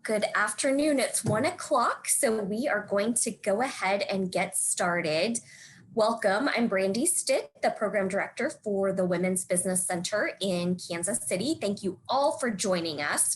Good afternoon. It's 1 o'clock, so we are going to go ahead and get started. Welcome. I'm Brandy Stitt, the Program Director for the Women's Business Center in Kansas City. Thank you all for joining us.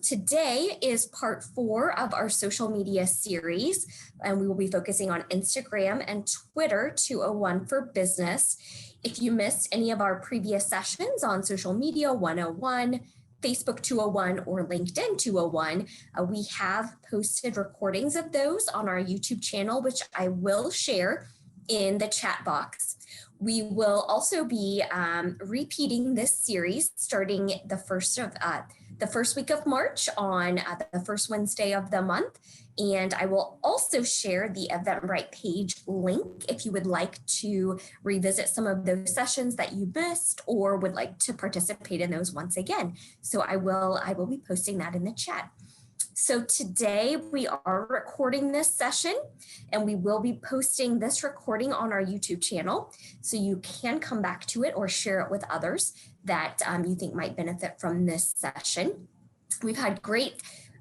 Today is part 4 of our social media series, and we will be focusing on Instagram and Twitter 201 for business. If you missed any of our previous sessions on Social Media 101, Facebook 201 or LinkedIn 201, we have posted recordings of those on our YouTube channel, which I will share in the chat box. We will also be repeating this series starting the first week of March on the first Wednesday of the month. And I will also share the Eventbrite page link if you would like to revisit some of those sessions that you missed or would like to participate in those once again. So I will be posting that in the chat. So today we are recording this session and we will be posting this recording on our YouTube channel. So you can come back to it or share it with others that you think might benefit from this session. We've had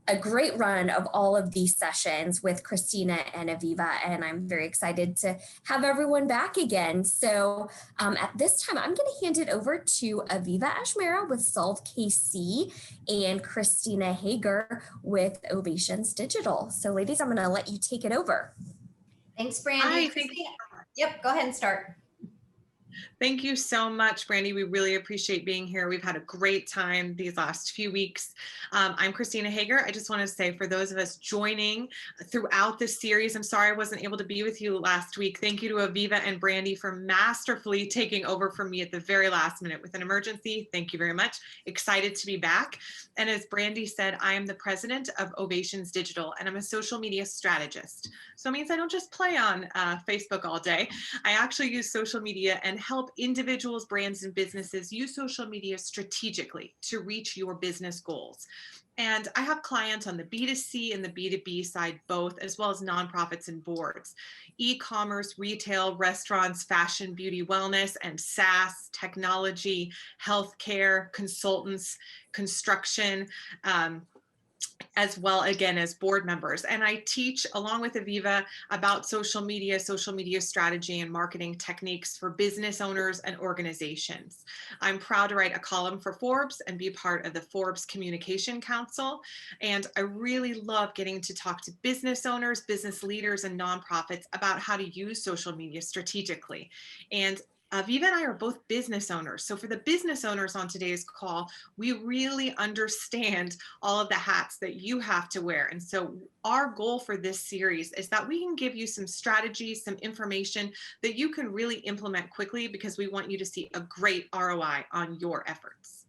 a great run of all of these sessions with Christina and Aviva, and I'm very excited to have everyone back again. So at this time, I'm going to hand it over to Aviva Ajmera with Solve KC and Christina Hager with Ovations Digital. So ladies, I'm going to let you take it over. Thanks, Brandy. Yep, go ahead and start. Thank you so much, Brandy. We really appreciate being here. We've had a great time these last few weeks. I'm Christina Hager. I just want to say for those of us joining throughout this series, I'm sorry I wasn't able to be with you last week. Thank you to Aviva and Brandy for masterfully taking over for me at the very last minute with an emergency. Thank you very much. Excited to be back. And as Brandy said, I am the president of Ovations Digital, and I'm a social media strategist. So it means I don't just play on Facebook all day. I actually use social media and help individuals, brands, and businesses use social media strategically to reach your business goals. And I have clients on the B2C and the B2B side both, as well as nonprofits and boards, e-commerce, retail, restaurants, fashion, beauty, wellness, and SaaS, technology, healthcare, consultants, construction, as well, again, as board members. And I teach, along with Aviva, about social media strategy and marketing techniques for business owners and organizations. I'm proud to write a column for Forbes and be part of the Forbes Communication Council. And I really love getting to talk to business owners, business leaders, and nonprofits about how to use social media strategically. And Aviva and I are both business owners. So for the business owners on today's call, we really understand all of the hats that you have to wear. And so our goal for this series is that we can give you some strategies, some information that you can really implement quickly, because we want you to see a great ROI on your efforts.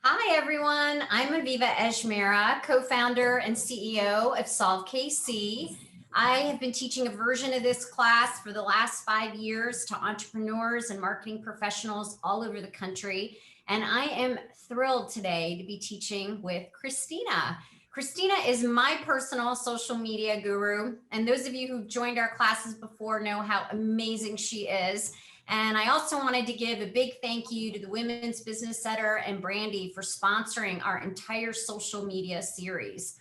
Hi, everyone. I'm Aviva Ajmera, co-founder and CEO of Solve KC. I have been teaching a version of this class for the last 5 years to entrepreneurs and marketing professionals all over the country. And I am thrilled today to be teaching with Christina. Christina is my personal social media guru. And those of you who've joined our classes before know how amazing she is. And I also wanted to give a big thank you to the Women's Business Center and Brandy for sponsoring our entire social media series.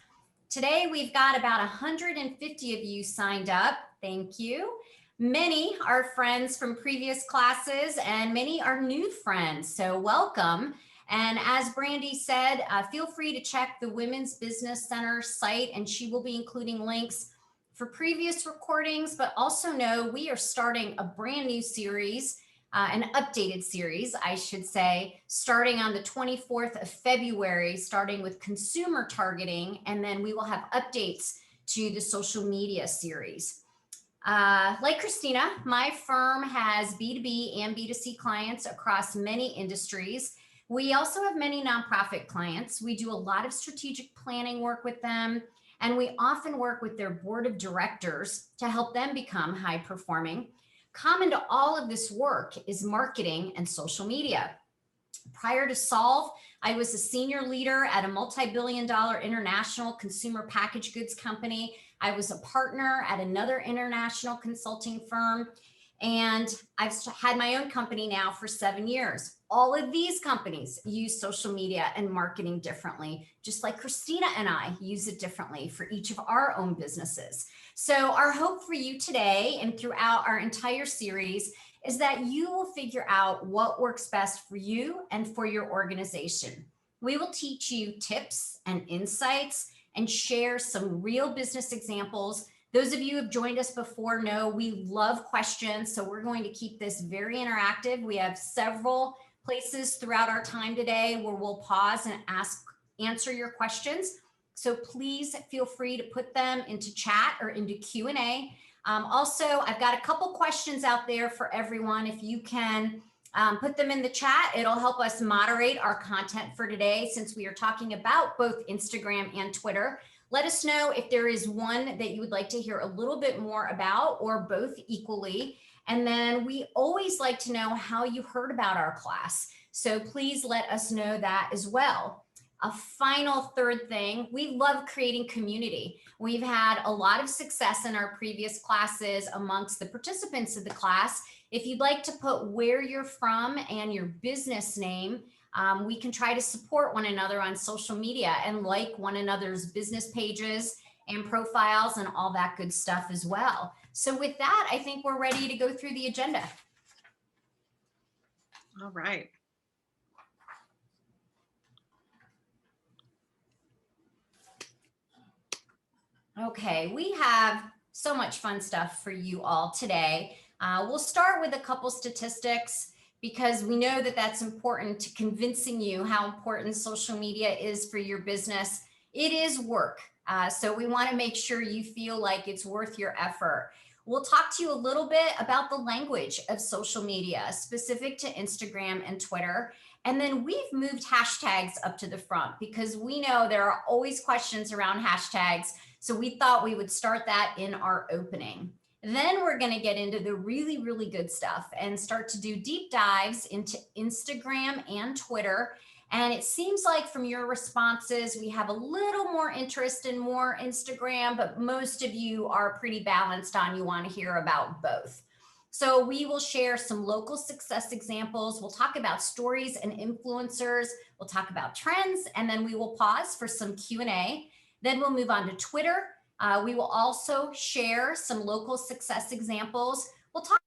Today, we've got about 150 of you signed up. Thank you. Many are friends from previous classes and many are new friends, so welcome. And as Brandy said, feel free to check the Women's Business Center site, and she will be including links for previous recordings, but also know we are starting a brand new series, an updated series, I should say, starting on the 24th of February, starting with consumer targeting, and then we will have updates to the social media series. Like Christina, my firm has B2B and B2C clients across many industries. We also have many nonprofit clients. We do a lot of strategic planning work with them, and we often work with their board of directors to help them become high performing. Common to all of this work is marketing and social media. Prior to Solve, I was a senior leader at a multi-billion-dollar international consumer packaged goods company. I was a partner at another international consulting firm. And I've had my own company now for 7 years. All of these companies use social media and marketing differently, just like Christina and I use it differently for each of our own businesses. So our hope for you today and throughout our entire series is that you will figure out what works best for you and for your organization. We will teach you tips and insights and share some real business examples. Those of you who have joined us before know we love questions, so we're going to keep this very interactive. We have several places throughout our time today where we'll pause and answer your questions. So please feel free to put them into chat or into Q&A. Also, I've got a couple questions out there for everyone. If you can put them in the chat, it'll help us moderate our content for today, since we are talking about both Instagram and Twitter. Let us know if there is one that you would like to hear a little bit more about, or both equally. And then we always like to know how you heard about our class. So please let us know that as well. A final third thing, we love creating community. We've had a lot of success in our previous classes amongst the participants of the class. If you'd like to put where you're from and your business name, we can try to support one another on social media and like one another's business pages and profiles and all that good stuff as well. So with that, I think we're ready to go through the agenda. All right. Okay, we have so much fun stuff for you all today. We'll start with a couple statistics, because we know that that's important to convincing you how important social media is for your business. It is work, so we want to make sure you feel like it's worth your effort. We'll talk to you a little bit about the language of social media specific to Instagram and Twitter. And then we've moved hashtags up to the front because we know there are always questions around hashtags. So we thought we would start that in our opening. Then we're going to get into the really, really good stuff and start to do deep dives into Instagram and Twitter. And it seems like from your responses, we have a little more interest in more Instagram, but most of you are pretty balanced on you want to hear about both. So we will share some local success examples. We'll talk about stories and influencers. We'll talk about trends, and then we will pause for some Q&A. Then we'll move on to Twitter. We will also share some local success examples. We'll talk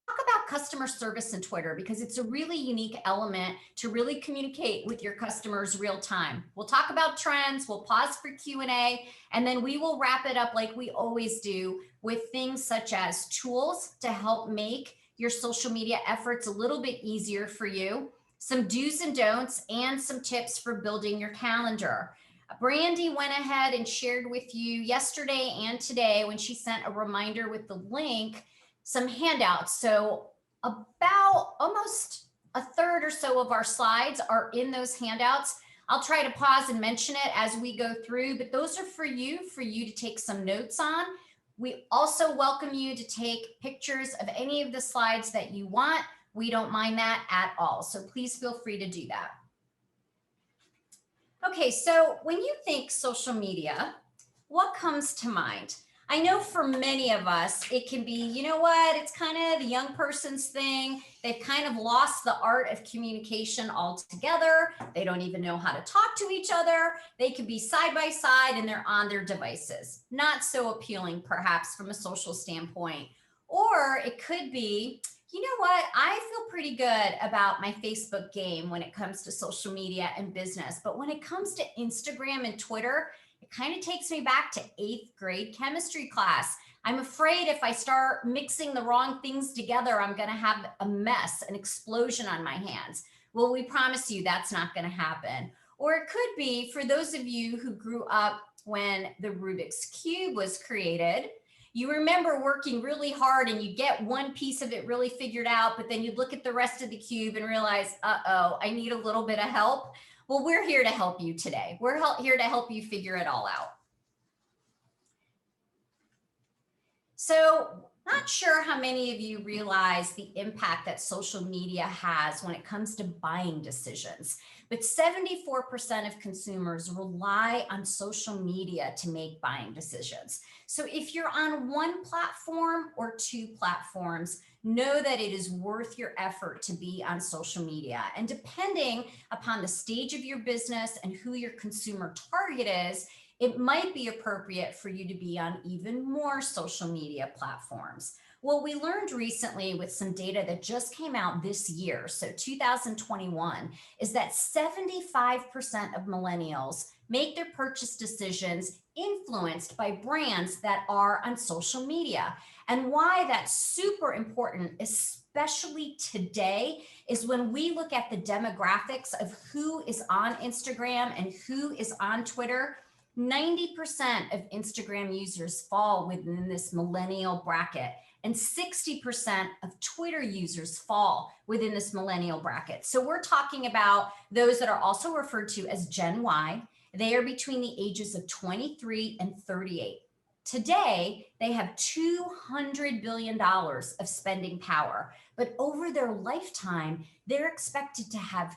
about customer service in Twitter, because it's a really unique element to really communicate with your customers real time. We'll talk about trends, we'll pause for Q&A, and then we will wrap it up like we always do with things such as tools to help make your social media efforts a little bit easier for you, some do's and don'ts, and some tips for building your calendar. Brandy went ahead and shared with you yesterday and today, when she sent a reminder with the link, some handouts. So about almost a third or so of our slides are in those handouts. I'll try to pause and mention it as we go through, but those are for you to take some notes on. We also welcome you to take pictures of any of the slides that you want. We don't mind that at all. So please feel free to do that. Okay, so when you think social media, what comes to mind? I know for many of us, it can be, you know what, it's kind of the young person's thing. They've kind of lost the art of communication altogether. They don't even know how to talk to each other. They could be side by side and they're on their devices. Not so appealing, perhaps, from a social standpoint. Or it could be, you know what, I feel pretty good about my Facebook game when it comes to social media and business. But when it comes to Instagram and Twitter, it kind of takes me back to 8th grade chemistry class. I'm afraid if I start mixing the wrong things together, I'm going to have a mess, an explosion on my hands. Well, we promise you that's not going to happen. Or it could be for those of you who grew up when the Rubik's Cube was created. You remember working really hard and you get one piece of it really figured out, but then you look at the rest of the cube and realize, uh-oh, I need a little bit of help. Well, we're here to help you today. We're here to help you figure it all out. So Not sure how many of you realize the impact that social media has when it comes to buying decisions, but 74% of consumers rely on social media to make buying decisions. So if you're on one platform or two platforms, know that it is worth your effort to be on social media. And depending upon the stage of your business and who your consumer target is, it might be appropriate for you to be on even more social media platforms. Well, we learned recently with some data that just came out this year, so 2021, is that 75% of millennials make their purchase decisions influenced by brands that are on social media. And why that's super important, especially today, is when we look at the demographics of who is on Instagram and who is on Twitter. 90% of Instagram users fall within this millennial bracket, and 60% of Twitter users fall within this millennial bracket. So we're talking about those that are also referred to as Gen Y. They are between the ages of 23 and 38. Today, they have $200 billion of spending power, but over their lifetime, they're expected to have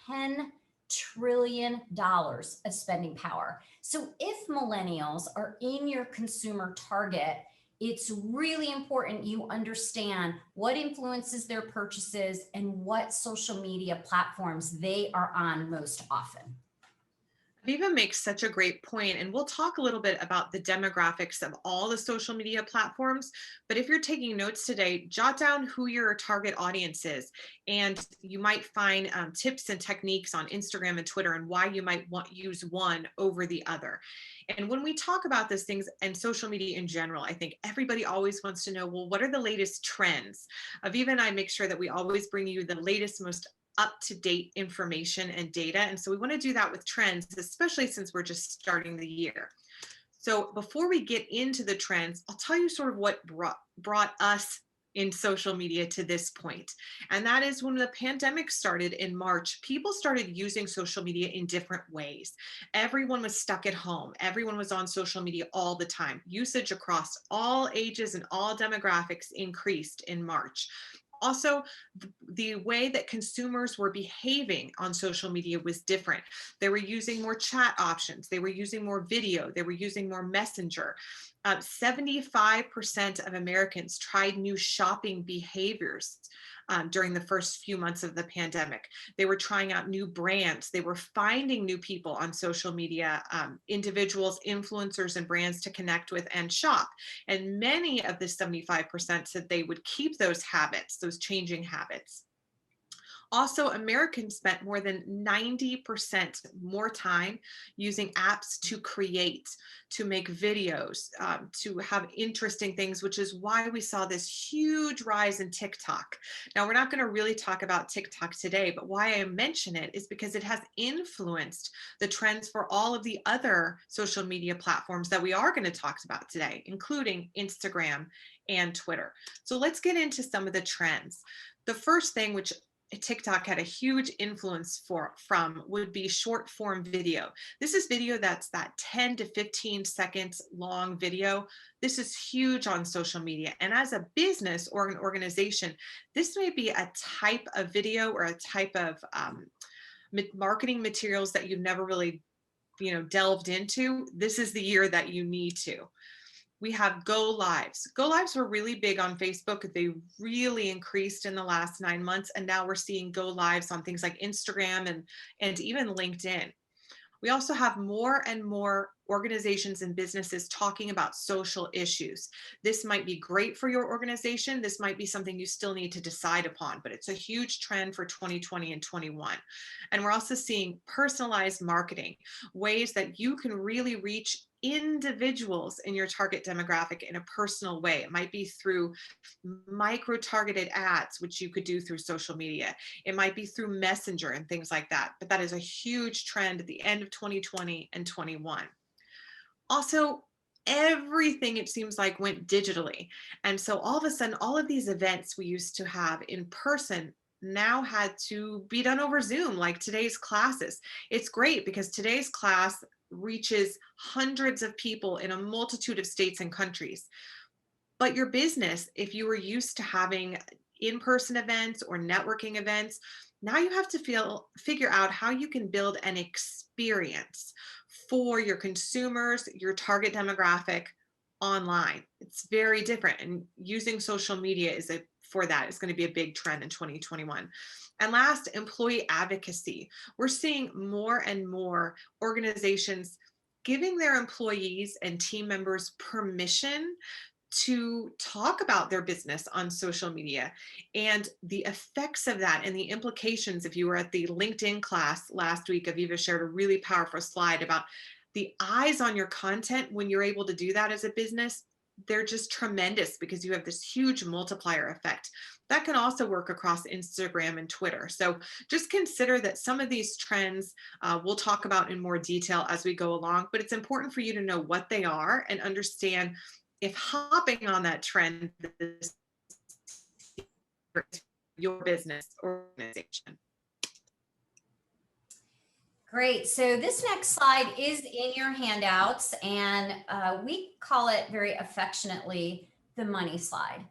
$10 trillion of spending power. So if millennials are in your consumer target, it's really important you understand what influences their purchases and what social media platforms they are on most often. Aviva makes such a great point, and we'll talk a little bit about the demographics of all the social media platforms. But if you're taking notes today, jot down who your target audience is, and you might find tips and techniques on Instagram and Twitter and why you might use one over the other. And when we talk about these things and social media in general, I think everybody always wants to know, well, what are the latest trends? Aviva and I make sure that we always bring you the latest, most up-to-date information and data. And so we want to do that with trends, especially since we're just starting the year. So before we get into the trends, I'll tell you sort of what brought us in social media to this point. And that is when the pandemic started in March, people started using social media in different ways. Everyone was stuck at home. Everyone was on social media all the time. Usage across all ages and all demographics increased in March. Also, the way that consumers were behaving on social media was different. They were using more chat options. They were using more video. They were using more messenger. 75% of Americans tried new shopping behaviors during the first few months of the pandemic. They were trying out new brands. They were finding new people on social media, individuals, influencers, and brands to connect with and shop. And many of the 75% said they would keep those habits, those changing habits. Also, Americans spent more than 90% more time using apps to create, to make videos, to have interesting things, which is why we saw this huge rise in TikTok. Now, we're not going to really talk about TikTok today, but why I mention it is because it has influenced the trends for all of the other social media platforms that we are going to talk about today, including Instagram and Twitter. So let's get into some of the trends. The first thing, which TikTok had a huge influence from would be short form video. This is video that's that 10 to 15 seconds long video. This is huge on social media. And as a business or an organization, this may be a type of video or a type of marketing materials that you've never really, delved into. This is the year that you need to. We have go lives. Go lives were really big on Facebook. They really increased in the last 9 months. And now we're seeing go lives on things like Instagram and even LinkedIn. We also have more and more organizations and businesses talking about social issues. This might be great for your organization. This might be something you still need to decide upon, but it's a huge trend for 2020 and 21. And we're also seeing personalized marketing, ways that you can really reach individuals in your target demographic in a personal way. It might be through micro-targeted ads, which you could do through social media. It might be through Messenger and things like that. But that is a huge trend at the end of 2020 and 21. Also, everything, it seems like, went digitally. And so all of a sudden, all of these events we used to have in person now had to be done over Zoom, like today's classes. It's great because today's class reaches hundreds of people in a multitude of states and countries. But your business, if you were used to having in-person events or networking events, now you have to figure out how you can build an experience for your consumers, your target demographic online. It's very different. And using social media for that is going to be a big trend in 2021. And last, employee advocacy. We're seeing more and more organizations giving their employees and team members permission to talk about their business on social media and the effects of that and the implications. If you were at the LinkedIn class last week, Aviva shared a really powerful slide about the eyes on your content when you're able to do that as a business. They're just tremendous because you have this huge multiplier effect. That can also work across Instagram and Twitter. So just consider that some of these trends we'll talk about in more detail as we go along, but it's important for you to know what they are and understand if hopping on that trend is your business organization. Great. So this next slide is in your handouts, and we call it very affectionately the money slide.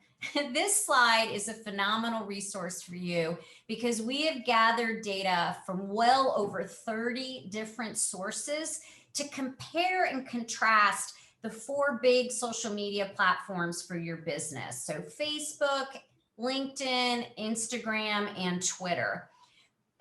This slide is a phenomenal resource for you because we have gathered data from well over 30 different sources to compare and contrast the 4 big social media platforms for your business. So Facebook, LinkedIn, Instagram, and Twitter.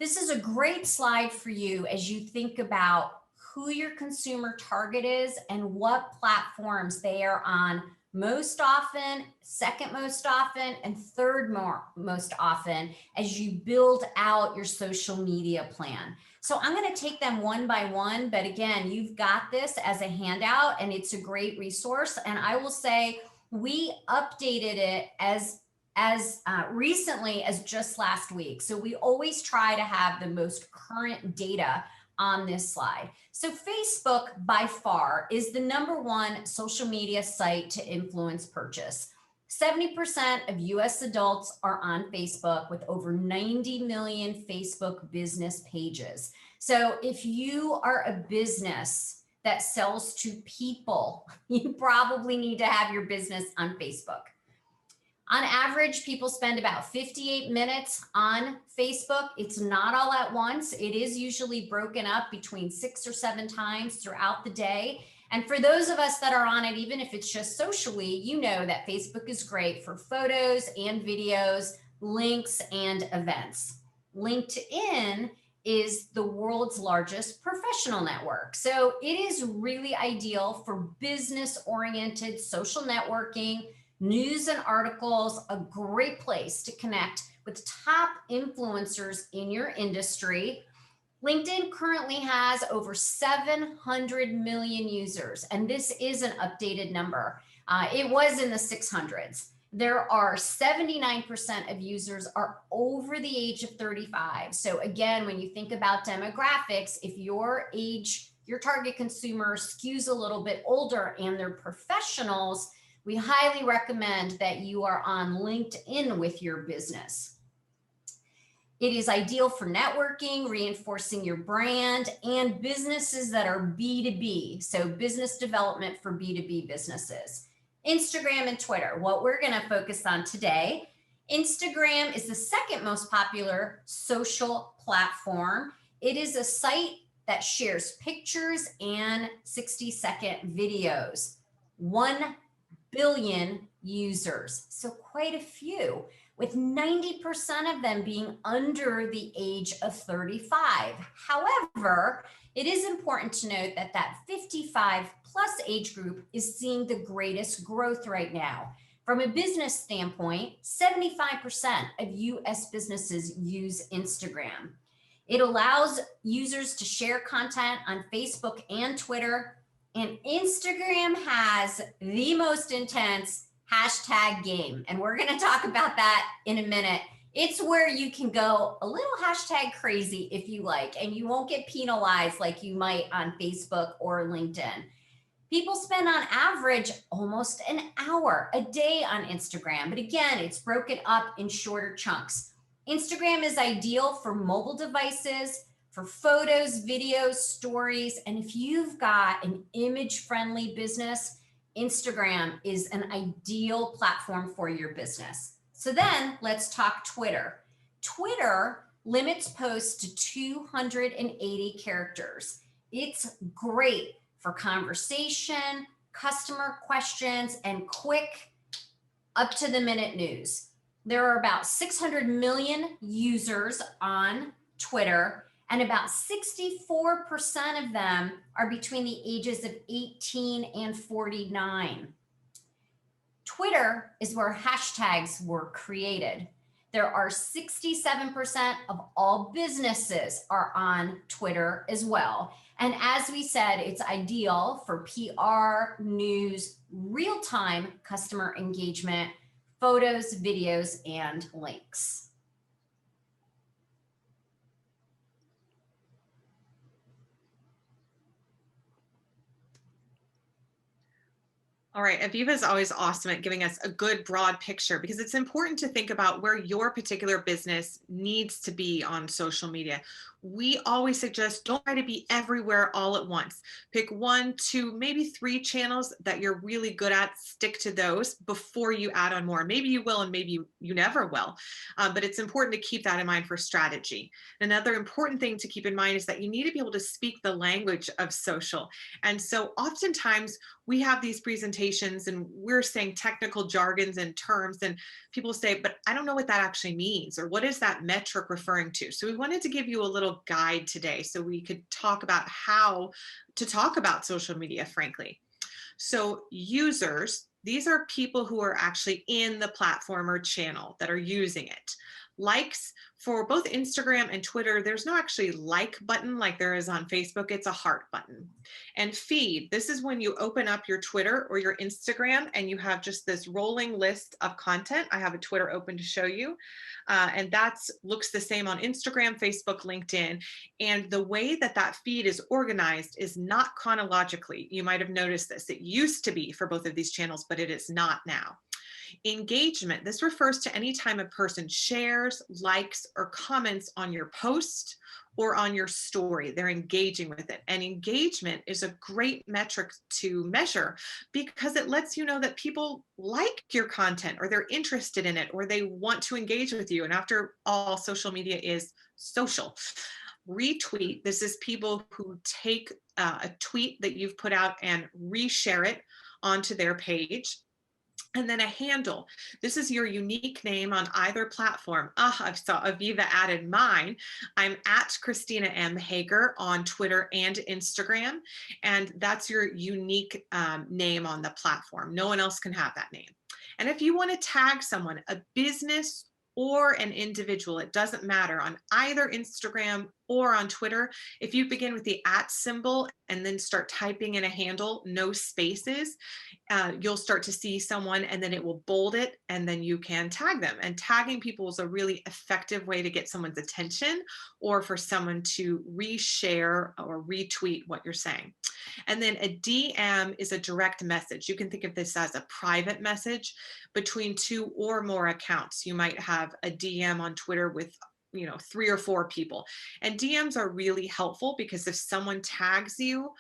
This is a great slide for you as you think about who your consumer target is and what platforms they are on most often, second most often, and third most often as you build out your social media plan. So I'm going to take them one by one, but again, you've got this as a handout and it's a great resource. And I will say we updated it as recently as just last week. So we always try to have the most current data on this slide. So Facebook by far is the #1 social media site to influence purchase. 70% of US adults are on Facebook with over 90 million Facebook business pages. So if you are a business that sells to people, you probably need to have your business on Facebook. On average, people spend about 58 minutes on Facebook. It's not all at once. It is usually broken up between 6 or 7 times throughout the day. And for those of us that are on it, even if it's just socially, you know that Facebook is great for photos and videos, links, and events. LinkedIn is the world's largest professional network. So it is really ideal for business-oriented social networking, news and articles, a great place to connect with top influencers in your industry. LinkedIn currently has over 700 million users, and this is an updated number. It was in the 600s. There are 79% of users are over the age of 35. So again, when you think about demographics, if your age, your target consumer skews a little bit older and they're professionals, we highly recommend that you are on LinkedIn with your business. It is ideal for networking, reinforcing your brand, and businesses that are B2B, so business development for B2B businesses. Instagram and Twitter, what we're going to focus on today. Instagram is the second most popular social platform. It is a site that shares pictures and 60-second videos. 1 billion users, so quite a few, with 90% of them being under the age of 35. However, it is important to note that that 55 plus age group is seeing the greatest growth right now. From a business standpoint, 75% of US businesses use Instagram. It allows users to share content on Facebook and Twitter, and Instagram has the most intense hashtag game. And we're going to talk about that in a minute. It's where you can go a little hashtag crazy if you like, and you won't get penalized like you might on Facebook or LinkedIn. People spend on average almost an hour a day on Instagram. But again, it's broken up in shorter chunks. Instagram is ideal for mobile devices, for photos, videos, stories. And if you've got an image-friendly business, Instagram is an ideal platform for your business. So then let's talk Twitter. Twitter limits posts to 280 characters. It's great for conversation, customer questions, and quick, up to the minute news. There are about 600 million users on Twitter, and about 64% of them are between the ages of 18 and 49. Twitter is where hashtags were created. There are 67% of all businesses are on Twitter as well. And as we said, it's ideal for PR, news, real-time customer engagement, photos, videos, and links. All right, Aviva is always awesome at giving us a good broad picture because it's important to think about where your particular business needs to be on social media. We always suggest don't try to be everywhere all at once. Pick 1, 2, maybe 3 channels that you're really good at. Stick to those before you add on more. Maybe you will and maybe you never will. But it's important to keep that in mind for strategy. Another important thing to keep in mind is that you need to be able to speak the language of social. And so oftentimes we have these presentations and we're saying technical jargons and terms and people say, but I don't know what that actually means or what is that metric referring to? So we wanted to give you a little guide today so we could talk about how to talk about social media, frankly. So users, these are people who are actually in the platform or channel that are using it. Likes, for both Instagram and Twitter, there's no actually like button like there is on Facebook, it's a heart button. And feed, this is when you open up your Twitter or your Instagram and you have just this rolling list of content. I have a Twitter open to show you. And that looks the same on Instagram, Facebook, LinkedIn. And the way that that feed is organized is not chronologically. You might have noticed this. It used to be for both of these channels, but it is not now. Engagement, this refers to any time a person shares, likes, or comments on your post or on your story. They're engaging with it. And engagement is a great metric to measure because it lets you know that people like your content or they're interested in it or they want to engage with you. And after all, social media is social. Retweet, this is people who take a tweet that you've put out and reshare it onto their page. And then a handle. This is your unique name on either platform. I saw Aviva added mine. I'm at Christina M. Hager on Twitter and Instagram. And that's your unique name on the platform. No one else can have that name. And if you want to tag someone, a business or an individual, it doesn't matter, on either Instagram or on Twitter, if you begin with the @ symbol and then start typing in a handle, no spaces, you'll start to see someone and then it will bold it and then you can tag them. And tagging people is a really effective way to get someone's attention or for someone to reshare or retweet what you're saying. And then a DM is a direct message. You can think of this as a private message between 2 or more accounts. You might have a DM on Twitter with 3 or 4 people. And DMs are really helpful because if someone tags you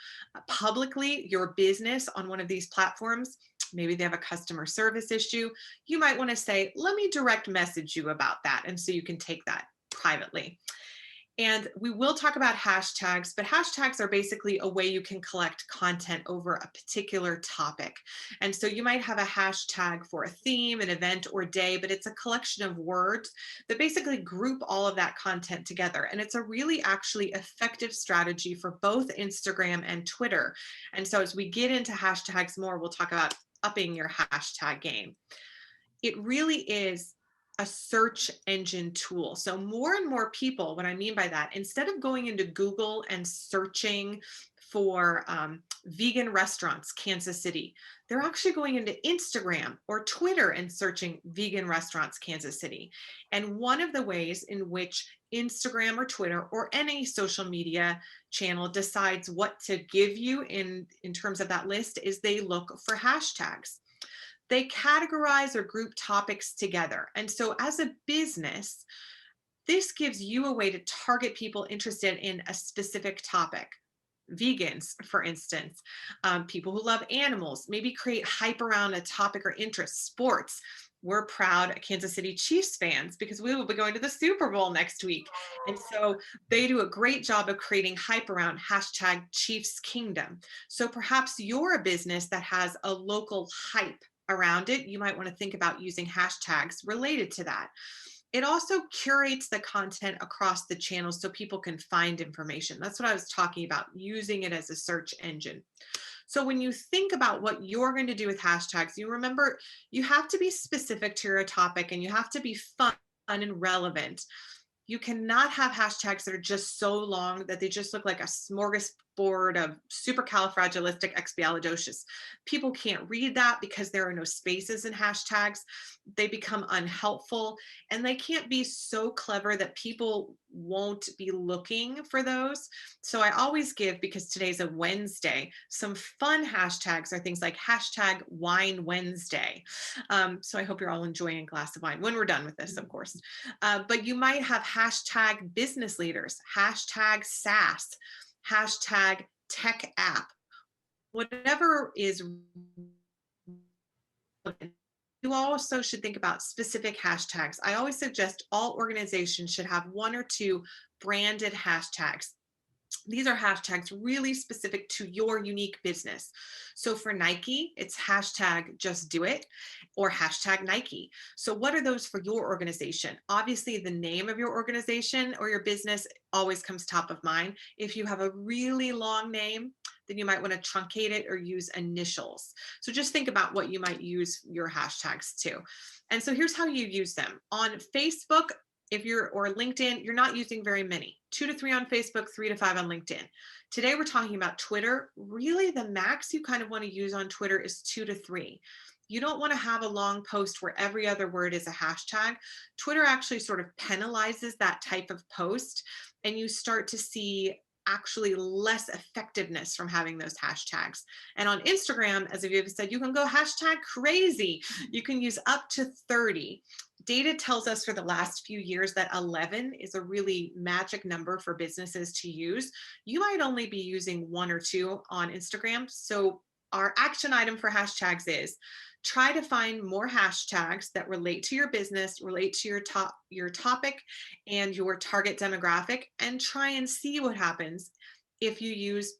publicly, your business on one of these platforms, maybe they have a customer service issue, you might want to say, let me direct message you about that. And so you can take that privately. And we will talk about hashtags, but hashtags are basically a way you can collect content over a particular topic. And so you might have a hashtag for a theme, an event, or day, but it's a collection of words that basically group all of that content together. And it's a really actually effective strategy for both Instagram and Twitter. And so as we get into hashtags more, we'll talk about upping your hashtag game. It really is a search engine tool. So more and more people, what I mean by that, instead of going into Google and searching for vegan restaurants, Kansas City, they're actually going into Instagram or Twitter and searching vegan restaurants, Kansas City. And one of the ways in which Instagram or Twitter or any social media channel decides what to give you in terms of that list is they look for hashtags. They categorize or group topics together. And so as a business, this gives you a way to target people interested in a specific topic. vegans, for instance, people who love animals, maybe create hype around a topic or interest, sports. We're proud Kansas City Chiefs fans because we will be going to the Super Bowl next week. And so they do a great job of creating hype around hashtag Chiefs Kingdom. So perhaps you're a business that has a local hype around it. You might want to think about using hashtags related to that. It also curates the content across the channels so people can find information. That's what I was talking about, using it as a search engine. So when you think about what you're going to do with hashtags, you remember you have to be specific to your topic and you have to be fun and relevant. You cannot have hashtags that are just so long that they just look like a smorgasbord of supercalifragilisticexpialidocious. People can't read that because there are no spaces in hashtags. They become unhelpful and they can't be so clever that people won't be looking for those. So I always give, because today's a Wednesday, some fun hashtags are things like hashtag Wine Wednesday. So I hope you're all enjoying a glass of wine when we're done with this, of course. But you might have hashtag business leaders, hashtag SaaS, hashtag tech app, whatever is. You also should think about specific hashtags. I always suggest all organizations should have one or two branded hashtags. These are hashtags really specific to your unique business. So for Nike, it's hashtag just do it or hashtag Nike. So what are those for your organization? Obviously, the name of your organization or your business always comes top of mind. If you have a really long name, then you might want to truncate it or use initials. So just think about what you might use your hashtags to. And so here's how you use them. On Facebook, or LinkedIn, you're not using very many, 2 to 3 on Facebook, 3 to 5 on LinkedIn. Today, we're talking about Twitter. Really, the max you kind of want to use on Twitter is 2 to 3. You don't want to have a long post where every other word is a hashtag. Twitter actually sort of penalizes that type of post, and you start to see actually less effectiveness from having those hashtags. And on Instagram, as Aviva said, you can go hashtag crazy. You can use up to 30. Data tells us for the last few years that 11 is a really magic number for businesses to use. You might only be using 1 or 2 on Instagram. So our action item for hashtags is try to find more hashtags that relate to your business, relate to your topic and your target demographic, and try and see what happens if you use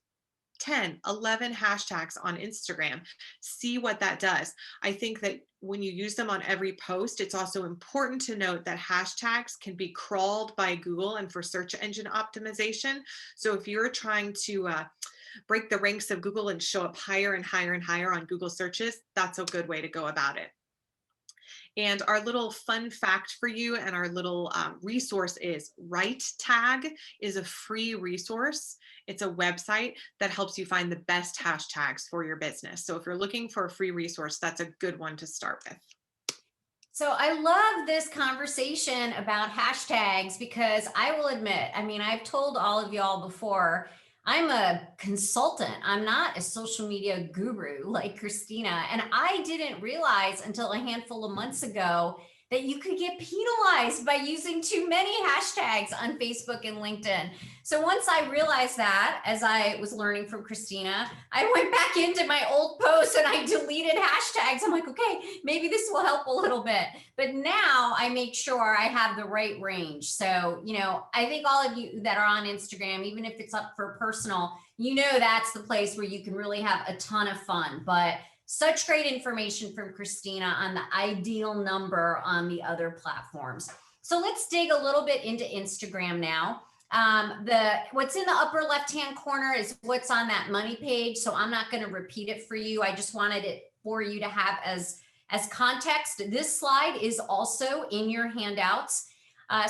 10, 11 hashtags on Instagram. See what that does. I think that when you use them on every post, it's also important to note that hashtags can be crawled by Google and for search engine optimization. So if you're trying to break the ranks of Google and show up higher and higher and higher on Google searches, that's a good way to go about it. And our little fun fact for you and our little resource is WriteTag is a free resource. It's a website that helps you find the best hashtags for your business. So if you're looking for a free resource, that's a good one to start with. So I love this conversation about hashtags because I will admit, I mean, I've told all of y'all before, I'm a consultant. I'm not a social media guru like Christina. And I didn't realize until a handful of months ago that you could get penalized by using too many hashtags on Facebook and LinkedIn. So once I realized that, as I was learning from Christina, I went back into my old posts and I deleted hashtags. I'm like, okay, maybe this will help a little bit. But now I make sure I have the right range. So, I think all of you that are on Instagram, even if it's up for personal, that's the place where you can really have a ton of fun. But such great information from Christina on the ideal number on the other platforms. So let's dig a little bit into Instagram now. What's in the upper left-hand corner is what's on that money page. So I'm not going to repeat it for you. I just wanted it for you to have as context. This slide is also in your handouts.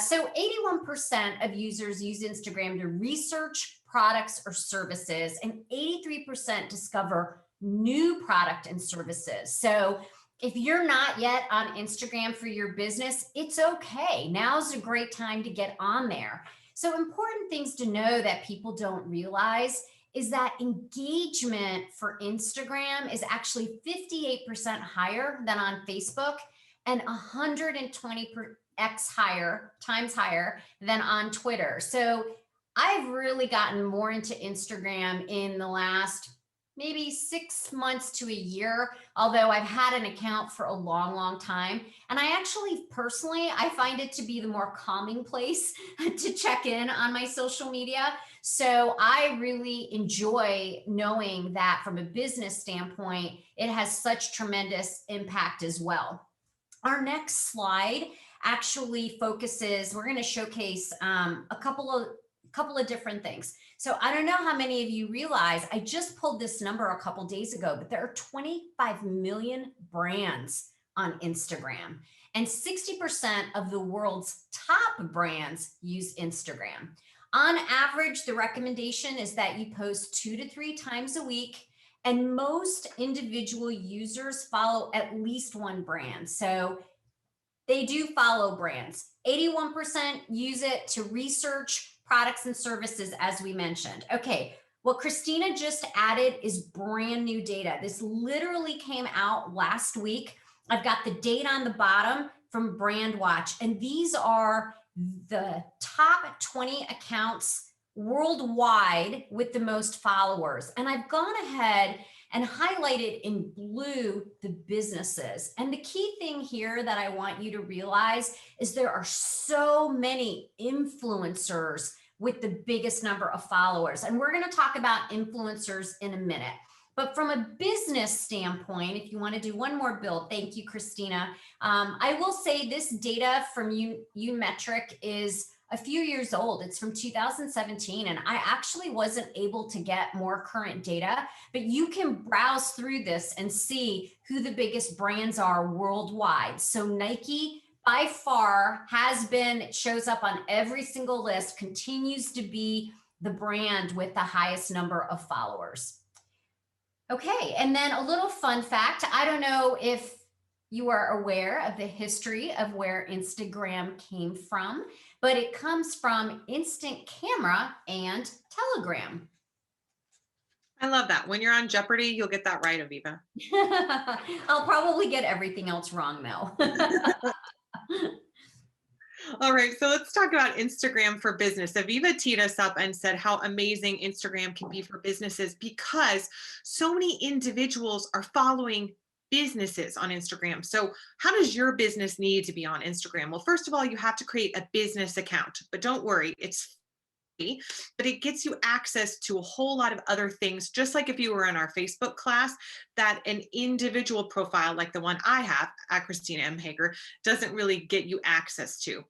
So 81% of users use Instagram to research products or services, and 83% discover new product and services. So if you're not yet on Instagram for your business, it's okay. Now's a great time to get on there. So important things to know that people don't realize is that engagement for Instagram is actually 58% higher than on Facebook and 120x times higher than on Twitter. So I've really gotten more into Instagram in the last maybe 6 months to a year, although I've had an account for a long, long time. And I actually personally, I find it to be the more calming place to check in on my social media. So I really enjoy knowing that from a business standpoint, it has such tremendous impact as well. Our next slide actually focuses, we're going to showcase a couple of different things. So I don't know how many of you realize, I just pulled this number a couple days ago, but there are 25 million brands on Instagram, and 60% of the world's top brands use Instagram. On average, the recommendation is that you post 2 to 3 times a week, and most individual users follow at least one brand. So they do follow brands. 81% use it to research products and services, as we mentioned. Okay, what Christina just added is brand new data. This literally came out last week. I've got the date on the bottom from BrandWatch, and these are the top 20 accounts worldwide with the most followers. And I've gone ahead and highlighted in blue the businesses. And the key thing here that I want you to realize is there are so many influencers with the biggest number of followers. And we're going to talk about influencers in a minute. But from a business standpoint, if you want to do one more build, thank you, Christina. I will say this data from Unmetric is a few years old. It's from 2017, and I actually wasn't able to get more current data, but you can browse through this and see who the biggest brands are worldwide. So Nike by far has been, it shows up on every single list, continues to be the brand with the highest number of followers. Okay, and then a little fun fact, I don't know if you are aware of the history of where Instagram came from, but it comes from instant camera and telegram. I love that. When you're on Jeopardy, you'll get that right, Aviva. I'll probably get everything else wrong though. All right, so let's talk about Instagram for business. Aviva teed us up and said how amazing Instagram can be for businesses because so many individuals are following businesses on Instagram. So how does your business need to be on Instagram? Well, first of all, you have to create a business account, but don't worry, it's free, but it gets you access to a whole lot of other things, just like if you were in our Facebook class, that an individual profile like the one I have at Christina M. Hager doesn't really get you access to.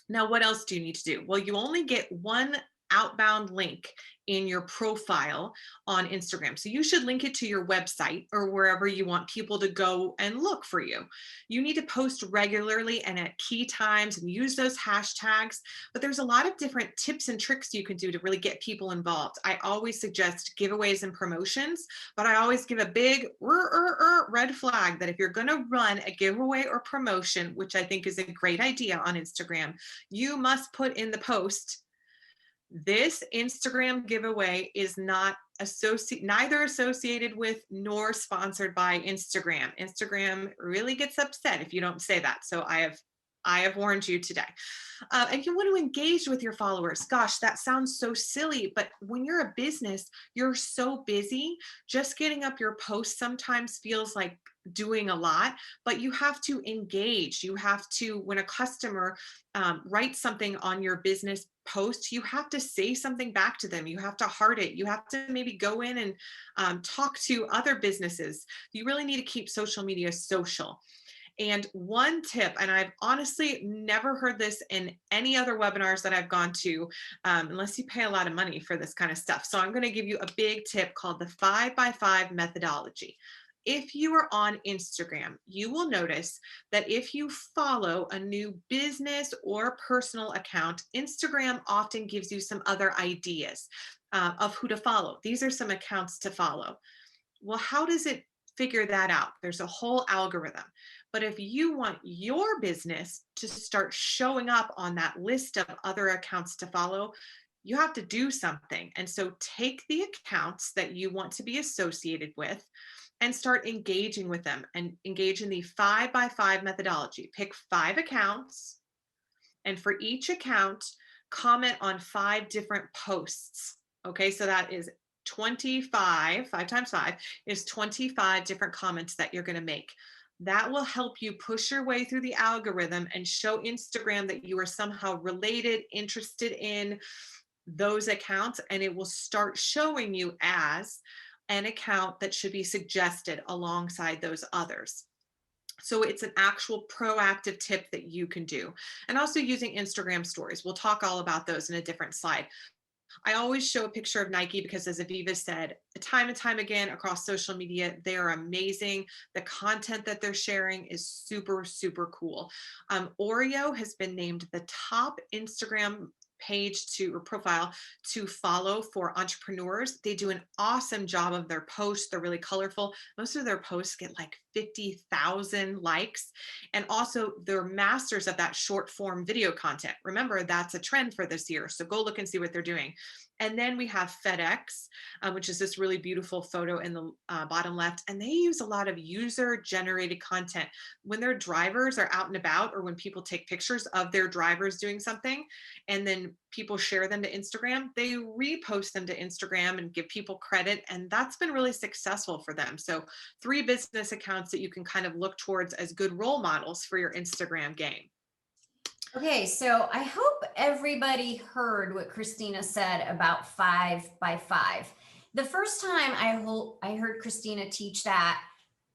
Now, what else do you need to do? Well, you only get one outbound link in your profile on Instagram. So you should link it to your website or wherever you want people to go and look for you. You need to post regularly and at key times and use those hashtags, but there's a lot of different tips and tricks you can do to really get people involved. I always suggest giveaways and promotions, but I always give a big red flag that if you're going to run a giveaway or promotion, which I think is a great idea on Instagram, you must put in the post, this Instagram giveaway is not neither associated with nor sponsored by Instagram. Instagram really gets upset if you don't say that. So I have warned you today. And you want to engage with your followers. Gosh, that sounds so silly, but when you're a business, you're so busy. Just getting up your post sometimes feels like doing a lot, but you have to engage. You have to, when a customer writes something on your business post, you have to say something back to them. You have to heart it. You have to maybe go in and talk to other businesses. You really need to keep social media social. And one tip, and I've honestly never heard this in any other webinars that I've gone to, unless you pay a lot of money for this kind of stuff. So I'm going to give you a big tip called the 5x5 methodology. If you are on Instagram, you will notice that if you follow a new business or personal account, Instagram often gives you some other ideas of who to follow. These are some accounts to follow. Well, how does it figure that out? There's a whole algorithm. But if you want your business to start showing up on that list of other accounts to follow, you have to do something. And so take the accounts that you want to be associated with and start engaging with them and engage in the 5x5 methodology. Pick 5 accounts, and for each account, comment on 5 different posts. Okay, so that is 25, 5 times 5 is 25 different comments that you're going to make. That will help you push your way through the algorithm and show Instagram that you are somehow related, interested in those accounts, and it will start showing you as an account that should be suggested alongside those others. So it's an actual proactive tip that you can do. And also using Instagram stories. We'll talk all about those in a different slide. I always show a picture of Nike because, as Aviva said, time and time again across social media, they are amazing. The content that they're sharing is super, super cool. Oreo has been named the top Instagram page or profile to follow for entrepreneurs. They do an awesome job of their posts. They're really colorful. Most of their posts get like 50,000 likes. And also they're masters of that short form video content. Remember, that's a trend for this year. So go look and see what they're doing. And then we have FedEx, which is this really beautiful photo in the bottom left. And they use a lot of user generated content. When their drivers are out and about, or when people take pictures of their drivers doing something, and then people share them to Instagram, they repost them to Instagram and give people credit. And that's been really successful for them. So 3 business accounts that you can kind of look towards as good role models for your Instagram game. Okay, so I hope everybody heard what Christina said about 5 by 5. The first time I heard Christina teach that,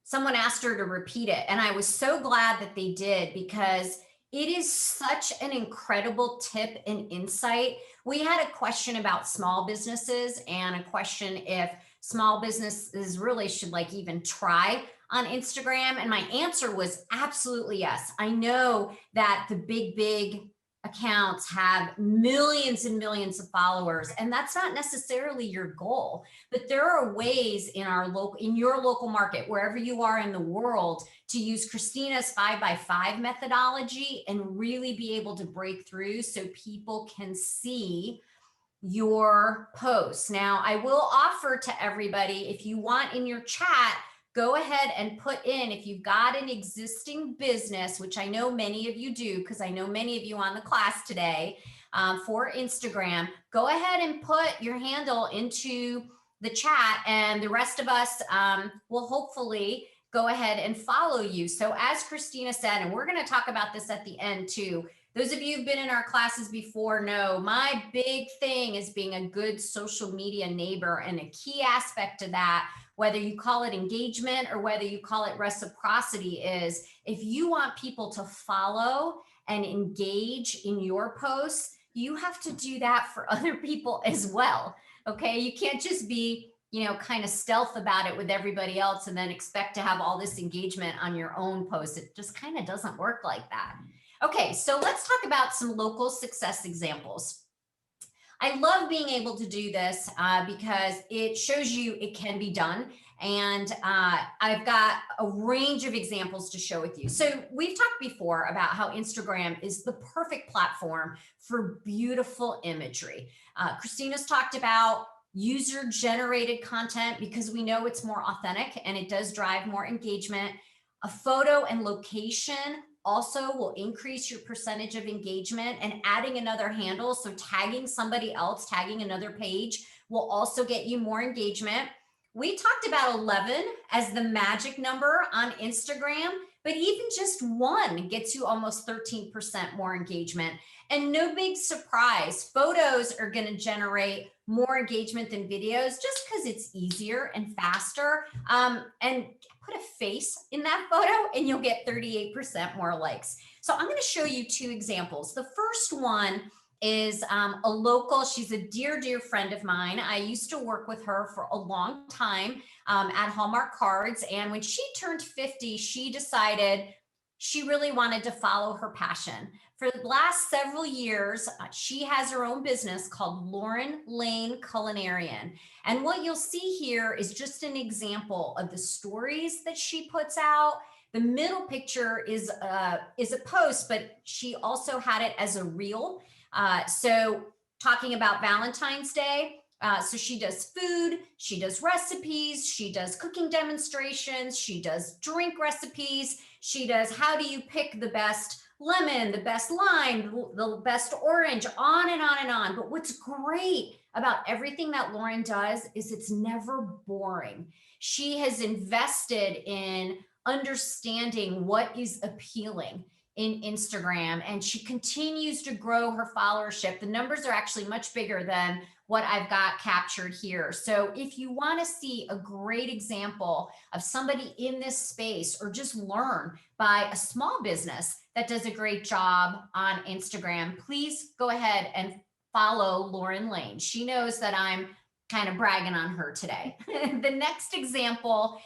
someone asked her to repeat it, and I was so glad that they did, because it is such an incredible tip and insight. We had a question about small businesses and a question if small businesses really should like even try on Instagram. And my answer was absolutely yes. I know that the big accounts have millions and millions of followers, and that's not necessarily your goal. But there are ways in your local market, wherever you are in the world, to use Christina's 5 by 5 methodology and really be able to break through so people can see your posts. Now, I will offer to everybody, if you want in your chat, go ahead and put in, if you've got an existing business, which I know many of you do, because I know many of you on the class today for Instagram, go ahead and put your handle into the chat, and the rest of us will hopefully go ahead and follow you. So as Christina said, and we're going to talk about this at the end too, those of you who've been in our classes before know my big thing is being a good social media neighbor, and a key aspect to that, whether you call it engagement or whether you call it reciprocity, is if you want people to follow and engage in your posts, you have to do that for other people as well. Okay, you can't just be, kind of stealth about it with everybody else and then expect to have all this engagement on your own post. It just kind of doesn't work like that. Okay, so let's talk about some local success examples. I love being able to do this because it shows you it can be done. And I've got a range of examples to show with you. So we've talked before about how Instagram is the perfect platform for beautiful imagery. Christina's talked about user-generated content because we know it's more authentic and it does drive more engagement. A photo and location also will increase your percentage of engagement, and adding another handle, so tagging somebody else, tagging another page, will also get you more engagement. We talked about 11 as the magic number on Instagram, but even just 1 gets you almost 13% more engagement. And no big surprise, photos are going to generate more engagement than videos just because it's easier and faster. And put a face in that photo and you'll get 38% more likes. So I'm going to show you 2 examples. The first one is a local, she's a dear friend of mine. I used to work with her for a long time at Hallmark Cards. And when she turned 50, she decided she really wanted to follow her passion. For the last several years, she has her own business called Lauren Lane Culinarian. And what you'll see here is just an example of the stories that she puts out. The middle picture is a post, but she also had it as a reel. So talking about Valentine's Day, so she does food, she does recipes, she does cooking demonstrations, she does drink recipes, she does how do you pick the best lemon, the best lime, the best orange, on and on and on. But what's great about everything that Lauren does is it's never boring. She has invested in understanding what is appealing in Instagram, and she continues to grow her followership. The numbers are actually much bigger than what I've got captured here. So if you want to see a great example of somebody in this space, or just learn by a small business that does a great job on Instagram, please go ahead and follow Lauren Lane. She knows that I'm kind of bragging on her today. The next example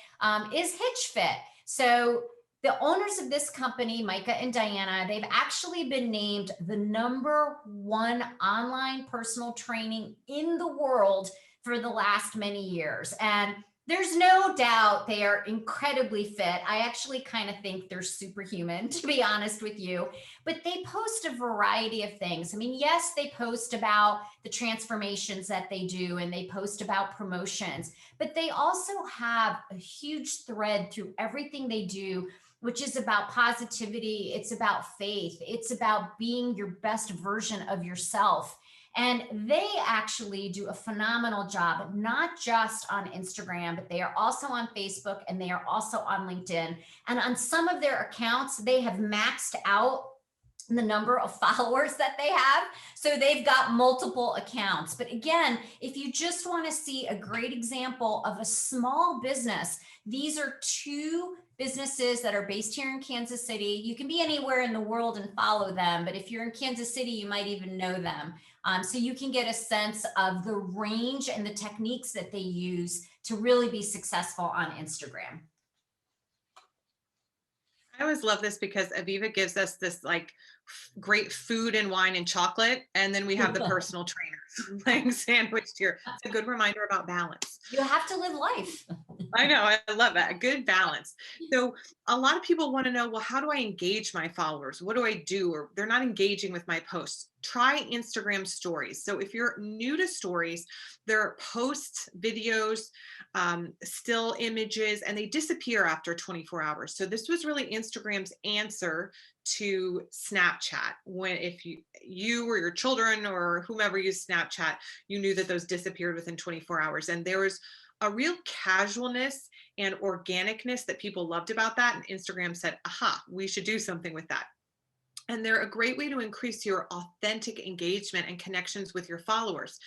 is HitchFit. So the owners of this company, Micah and Diana, they've actually been named the #1 online personal training in the world for the last many years. And there's no doubt they are incredibly fit. I actually kind of think they're superhuman, to be honest with you. But they post a variety of things. I mean, yes, they post about the transformations that they do, and they post about promotions, but they also have a huge thread through everything they do, which is about positivity. It's about faith. It's about being your best version of yourself. And they actually do a phenomenal job, not just on Instagram, but they are also on Facebook, and they are also on LinkedIn. And on some of their accounts, they have maxed out the number of followers that they have. So they've got multiple accounts. But again, if you just want to see a great example of a small business, these are two businesses that are based here in Kansas City. You can be anywhere in the world and follow them, but if you're in Kansas City, you might even know them. So you can get a sense of the range and the techniques that they use to really be successful on Instagram. I always love this because Aviva gives us this like great food and wine and chocolate, and then we have the personal trainers playing sandwiched here. It's a good reminder about balance. You have to live life. I know, I love that. Good balance. So a lot of people want to know, well, how do I engage my followers? What do I do? Or they're not engaging with my posts. Try Instagram stories. So if you're new to stories, there are posts, videos, still images, and they disappear after 24 hours. So this was really Instagram's answer to Snapchat. When if you or your children or whomever used Snapchat, you knew that those disappeared within 24 hours. And there was a real casualness and organicness that people loved about that. And Instagram said, aha, we should do something with that. And they're a great way to increase your authentic engagement and connections with your followers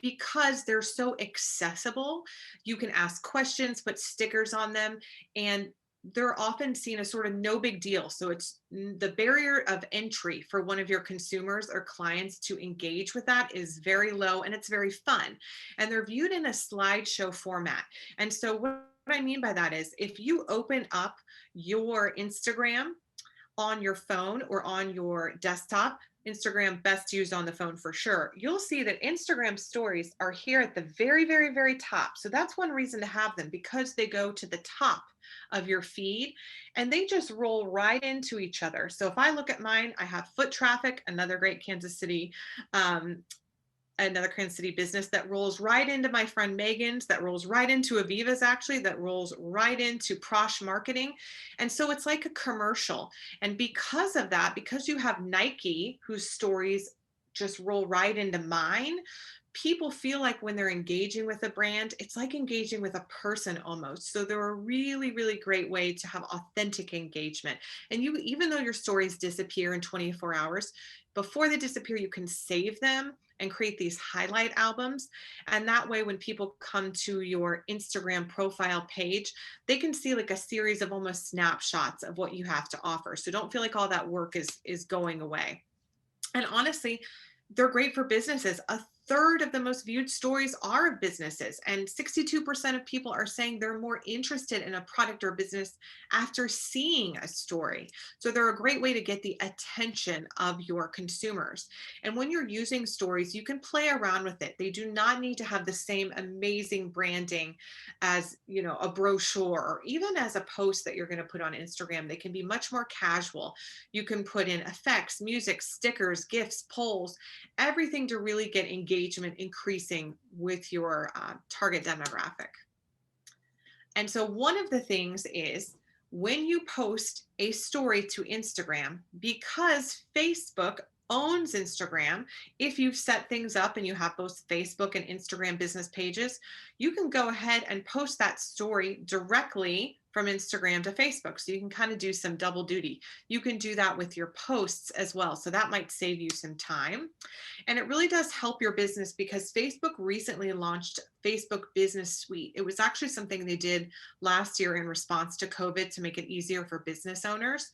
because they're so accessible. You can ask questions, put stickers on them, and they're often seen as sort of no big deal. So it's the barrier of entry for one of your consumers or clients to engage with that is very low, and it's very fun. And they're viewed in a slideshow format. And so what I mean by that is if you open up your Instagram on your phone or on your desktop, Instagram best used on the phone for sure, you'll see that Instagram stories are here at the very, very, very top. So that's one reason to have them, because they go to the top of your feed and they just roll right into each other. So if I look at mine, I have foot traffic, another great Kansas City business that rolls right into my friend Megan's, that rolls right into Aviva's, actually, that rolls right into Prosh Marketing. And so it's like a commercial. And because of that, because you have Nike, whose stories just roll right into mine, people feel like when they're engaging with a brand, it's like engaging with a person almost. So they're a really, really great way to have authentic engagement. And you, even though your stories disappear in 24 hours, before they disappear, you can save them and create these highlight albums. And that way, when people come to your Instagram profile page, they can see like a series of almost snapshots of what you have to offer. So don't feel like all that work is going away. And honestly, they're great for businesses. A third of the most viewed stories are of businesses, and 62% of people are saying they're more interested in a product or business after seeing a story. So they're a great way to get the attention of your consumers. And when you're using stories, you can play around with it. They do not need to have the same amazing branding as, you know, a brochure or even as a post that you're going to put on Instagram. They can be much more casual. You can put in effects, music, stickers, GIFs, polls, everything to really get engagement increasing with your target demographic. And so one of the things is when you post a story to Instagram, because Facebook owns Instagram, if you've set things up and you have both Facebook and Instagram business pages, you can go ahead and post that story directly from Instagram to Facebook. So you can kind of do some double duty. You can do that with your posts as well. So that might save you some time. And it really does help your business because Facebook recently launched Facebook Business Suite. It was actually something they did last year in response to COVID to make it easier for business owners.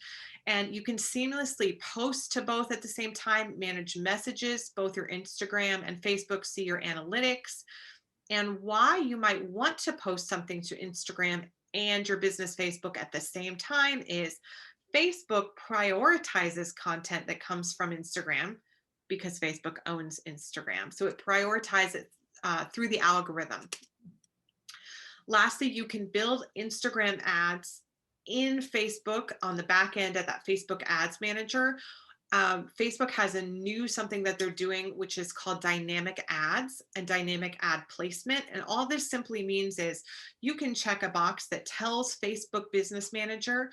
And you can seamlessly post to both at the same time, manage messages, both your Instagram and Facebook see your analytics. And why you might want to post something to Instagram and your business Facebook at the same time is Facebook prioritizes content that comes from Instagram because Facebook owns Instagram. So it prioritizes through the algorithm. Lastly, you can build Instagram ads in Facebook on the back end at that Facebook Ads Manager. Facebook has a new something that they're doing, which is called dynamic ads and dynamic ad placement. And all this simply means is you can check a box that tells Facebook Business Manager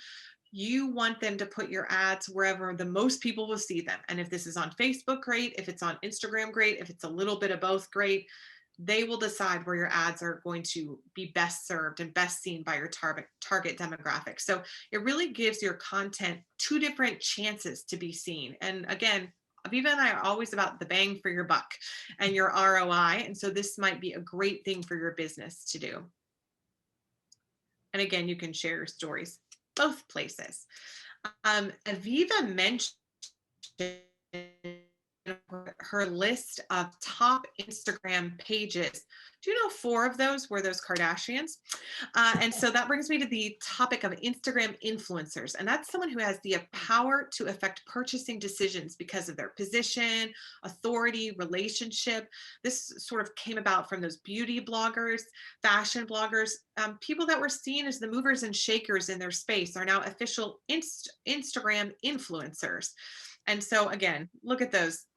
you want them to put your ads wherever the most people will see them. And if this is on Facebook, great. If it's on Instagram, great. If it's a little bit of both, great. They will decide where your ads are going to be best served and best seen by your target demographic. So it really gives your content two different chances to be seen. And again, Aviva and I are always about the bang for your buck and your ROI. And so this might be a great thing for your business to do. And again, you can share your stories both places. Aviva mentioned her list of top Instagram pages. Do you know 4 of those were those Kardashians? And so that brings me to the topic of Instagram influencers. And that's someone who has the power to affect purchasing decisions because of their position, authority, relationship. This sort of came about from those beauty bloggers, fashion bloggers, people that were seen as the movers and shakers in their space are now official Instagram influencers. And so again, look at those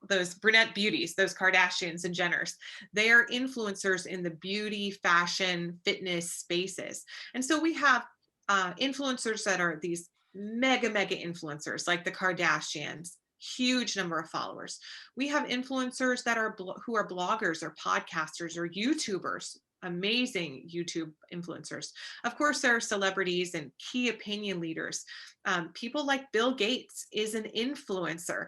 brunette beauties, those Kardashians and Jenners. They are influencers in the beauty, fashion, fitness spaces. And so we have influencers that are these mega influencers like the Kardashians, huge number of followers. We have influencers that are who are bloggers or podcasters or YouTubers, amazing YouTube influencers. Of course, there are celebrities and key opinion leaders. People like Bill Gates is an influencer.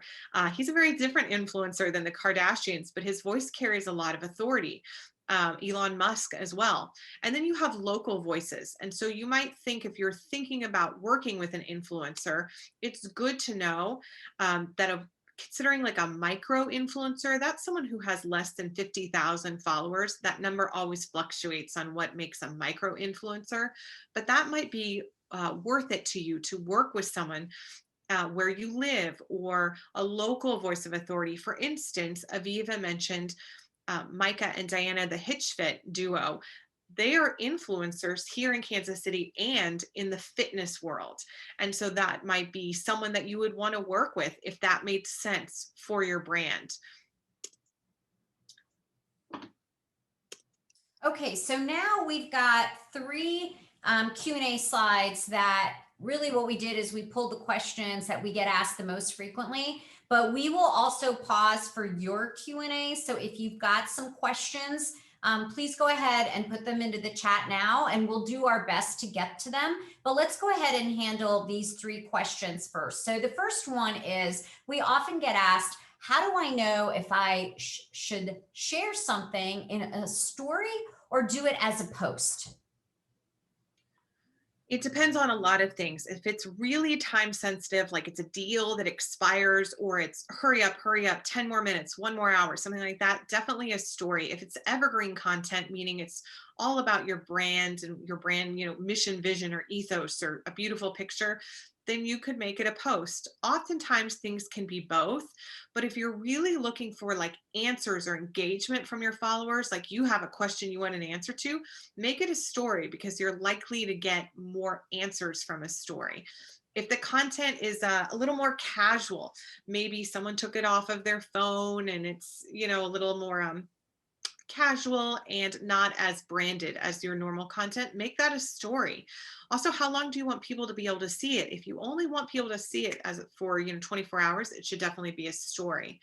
He's a very different influencer than the Kardashians, but his voice carries a lot of authority. Elon Musk as well. And then you have local voices. And so you might think if you're thinking about working with an influencer, it's good to know that considering like a micro influencer, that's someone who has less than 50,000 followers. That number always fluctuates on what makes a micro influencer, but that might be worth it to you to work with someone where you live or a local voice of authority. For instance, Aviva mentioned Micah and Diana, the Hitchfit duo. They are influencers here in Kansas City and in the fitness world. And so that might be someone that you would want to work with if that made sense for your brand. Okay, so now we've got 3 Q&A slides that really what we did is we pulled the questions that we get asked the most frequently, but we will also pause for your Q&A. So if you've got some questions, please go ahead and put them into the chat now and we'll do our best to get to them. But let's go ahead and handle these 3 questions first. So the first one is, we often get asked, how do I know if I should share something in a story or do it as a post? It depends on a lot of things. If it's really time sensitive, like it's a deal that expires or it's hurry up, 10 more minutes, 1 more hour, something like that, definitely a story. If it's evergreen content, meaning it's all about your brand and your brand, mission, vision, or ethos, or a beautiful picture, then you could make it a post. Oftentimes things can be both, but if you're really looking for like answers or engagement from your followers, like you have a question you want an answer to, make it a story because you're likely to get more answers from a story. If the content is a little more casual, maybe someone took it off of their phone and it's, a little more casual and not as branded as your normal content, make that a story. Also, how long do you want people to be able to see it? If you only want people to see it as for 24 hours, it should definitely be a story.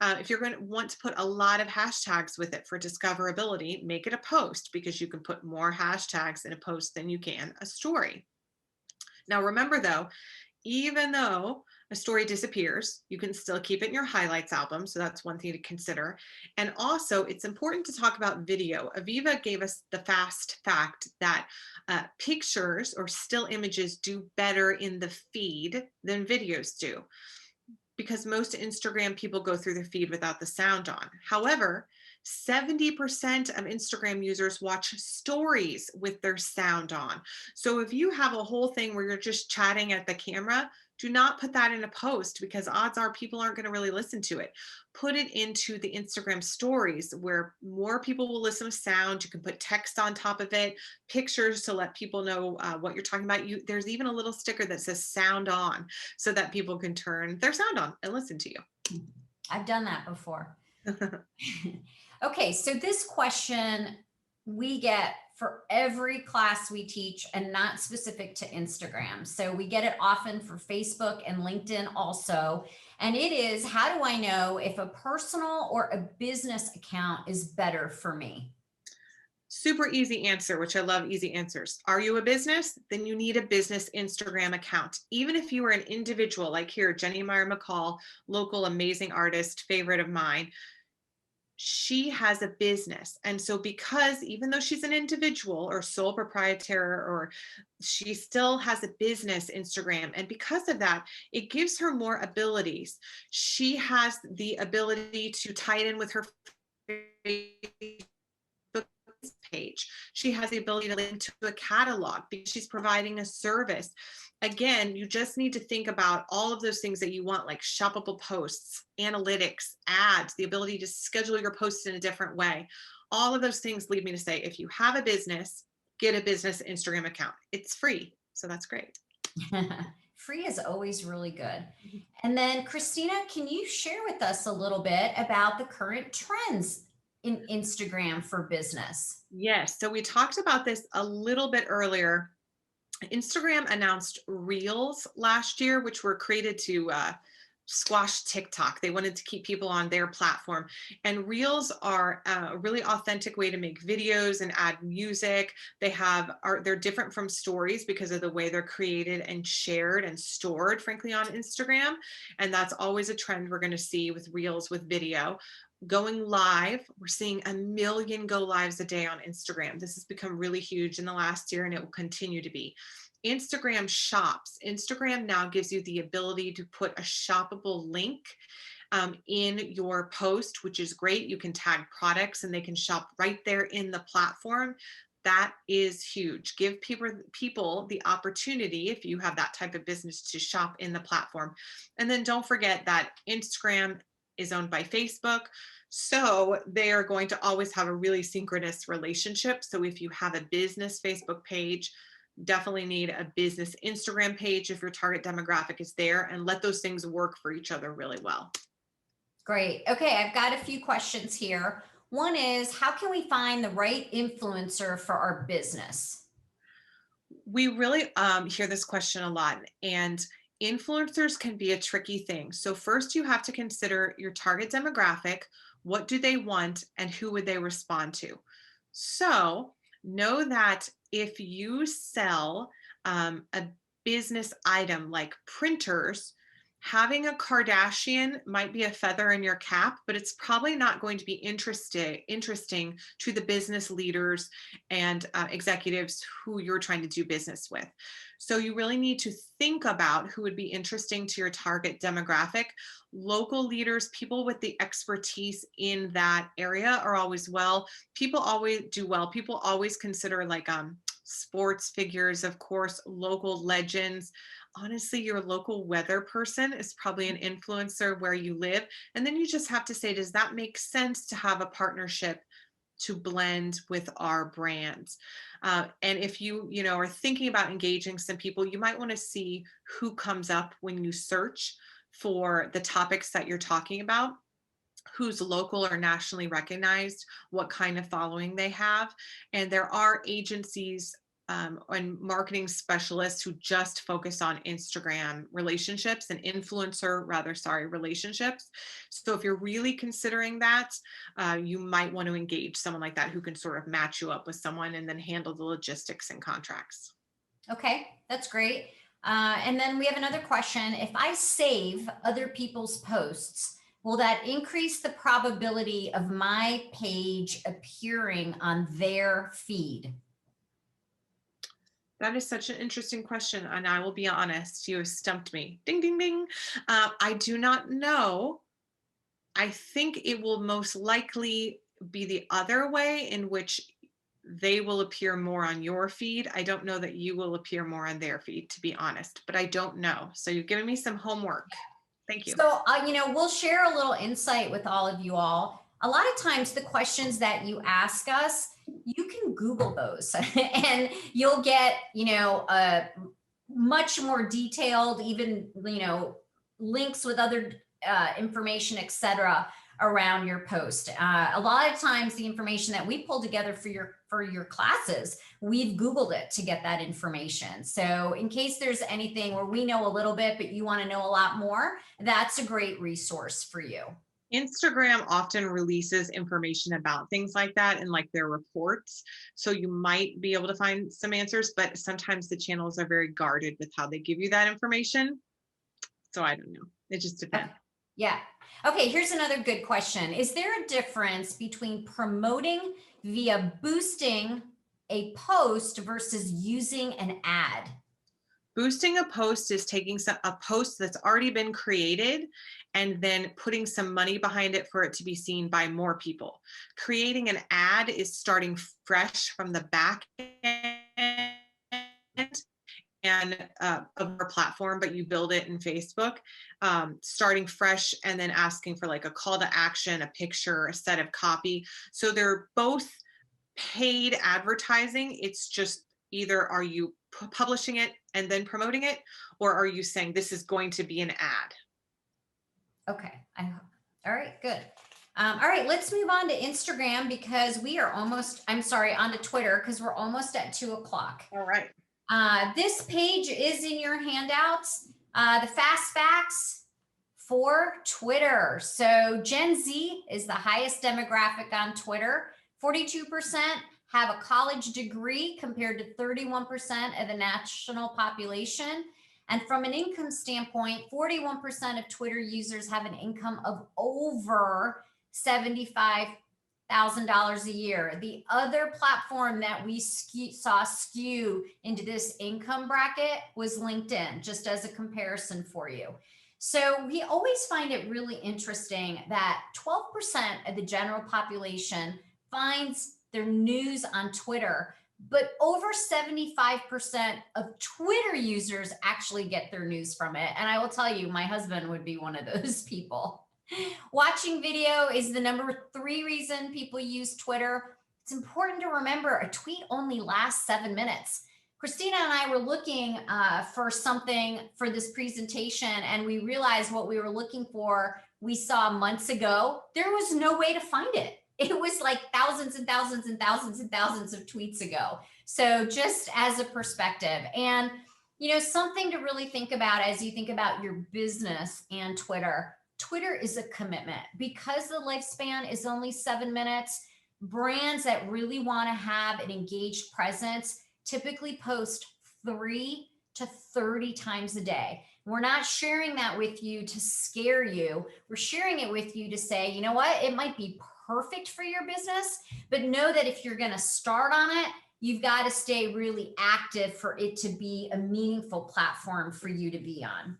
If you're going to want to put a lot of hashtags with it for discoverability, make it a post, because you can put more hashtags in a post than you can a story. Now, remember though, even though a story disappears, you can still keep it in your highlights album. So that's one thing to consider. And also, it's important to talk about video. Aviva gave us the fast fact that pictures or still images do better in the feed than videos do, because most Instagram people go through their feed without the sound on. However, 70% of Instagram users watch stories with their sound on. So if you have a whole thing where you're just chatting at the camera, do not put that in a post, because odds are people aren't going to really listen to it. Put it into the Instagram stories where more people will listen to sound. You can put text on top of it, pictures to let people know what you're talking about. There's even a little sticker that says sound on, so that people can turn their sound on and listen to you. I've done that before. Okay, so this question we get for every class we teach, and not specific to Instagram. So we get it often for Facebook and LinkedIn also. And it is, how do I know if a personal or a business account is better for me? Super easy answer, which I love easy answers. Are you a business? Then you need a business Instagram account. Even if you are an individual, like here, Jenny Meyer McCall, local amazing artist, favorite of mine, she has a business. And so because even though she's an individual or sole proprietor, or she still has a business Instagram, and because of that, it gives her more abilities. She has the ability to tie it in with her page. She has the ability to link to a catalog because she's providing a service. Again, you just need to think about all of those things that you want, like shoppable posts, analytics, ads, the ability to schedule your posts in a different way. All of those things lead me to say, if you have a business, get a business Instagram account. It's free. So that's great. Free is always really good. And then Christina, can you share with us a little bit about the current trends in Instagram for business? Yes. So we talked about this a little bit earlier. Instagram announced Reels last year, which were created to squash TikTok. They wanted to keep people on their platform. And Reels are a really authentic way to make videos and add music. They're different from stories because of the way they're created and shared and stored, frankly, on Instagram. And that's always a trend we're going to see with Reels, with video. Going live, we're seeing 1 million go lives a day on Instagram. This has become really huge in the last year, and it will continue to be. Instagram shops. Instagram now gives you the ability to put a shoppable link in your post, which is great. You can tag products and they can shop right there in the platform. That is huge. Give people the opportunity, if you have that type of business, to shop in the platform. And then don't forget that Instagram is owned by Facebook. So they are going to always have a really synchronous relationship. So if you have a business Facebook page, definitely need a business Instagram page if your target demographic is there, and let those things work for each other really well. Great. Okay, I've got a few questions here. One is, how can we find the right influencer for our business? We really hear this question a lot, and influencers can be a tricky thing. So first you have to consider your target demographic. What do they want and who would they respond to? So know that if you sell a business item like printers, having a Kardashian might be a feather in your cap, but it's probably not going to be interesting to the business leaders and executives who you're trying to do business with. So you really need to think about who would be interesting to your target demographic. Local leaders, people with the expertise in that area are always well. People always do well. People always consider like sports figures, of course, local legends. Honestly, your local weather person is probably an influencer where you live. And then you just have to say, does that make sense to have a partnership to blend with our brands? And if you are thinking about engaging some people, you might want to see who comes up when you search for the topics that you're talking about. who's local or nationally recognized, what kind of following they have. And there are agencies and marketing specialists who just focus on Instagram relationships and relationships. So if you're really considering that, you might want to engage someone like that who can sort of match you up with someone and then handle the logistics and contracts. Okay, that's great. And then we have another question. If I save other people's posts, will that increase the probability of my page appearing on their feed? That is such an interesting question, and I will be honest, you have stumped me. Ding, ding, ding. I do not know. I think it will most likely be the other way, in which they will appear more on your feed. I don't know that you will appear more on their feed, to be honest, but I don't know. So you've given me some homework. Thank you. So, we'll share a little insight with all of you all. A lot of times the questions that you ask us, you can Google those and you'll get, a much more detailed, even, links with other information, etc., around your post. A lot of times the information that we pull together for your classes, we've Googled it to get that information. So in case there's anything where we know a little bit, but you want to know a lot more, that's a great resource for you. Instagram often releases information about things like that in like their reports. So you might be able to find some answers, but sometimes the channels are very guarded with how they give you that information. So I don't know. It just depends. Yeah. Okay, here's another good question. Is there a difference between promoting via boosting a post versus using an ad? Boosting a post is taking a post that's already been created and then putting some money behind it for it to be seen by more people. Creating an ad is starting fresh from the back end and of our platform, but you build it in Facebook, starting fresh and then asking for like a call to action, a picture, a set of copy. So they're both paid advertising. It's just either are you publishing it and then promoting it, or are you saying this is going to be an ad? Okay. All right, good. All right, let's move on to Instagram because we are almost, onto Twitter because we're almost at 2:00. All right. This page is in your handouts, the fast facts for Twitter. So Gen Z is the highest demographic on Twitter. 42% have a college degree compared to 31% of the national population. And from an income standpoint, 41% of Twitter users have an income of over $75,000 a year. The other platform that we saw skew into this income bracket was LinkedIn, just as a comparison for you. So we always find it really interesting that 12% of the general population finds their news on Twitter, but over 75% of Twitter users actually get their news from it. And I will tell you, my husband would be one of those people. Watching video is the number 3 reason people use Twitter. It's important to remember a tweet only lasts 7 minutes. Christina and I were looking for something for this presentation, and we realized what we were looking for, we saw months ago. There was no way to find it. It was like thousands and thousands and thousands and thousands of tweets ago. So just as a perspective, and something to really think about as you think about your business and Twitter. Twitter is a commitment because the lifespan is only 7 minutes. Brands that really want to have an engaged presence typically post 3 to 30 times a day. We're not sharing that with you to scare you. We're sharing it with you to say, you know what, it might be perfect for your business, but know that if you're going to start on it, you've got to stay really active for it to be a meaningful platform for you to be on.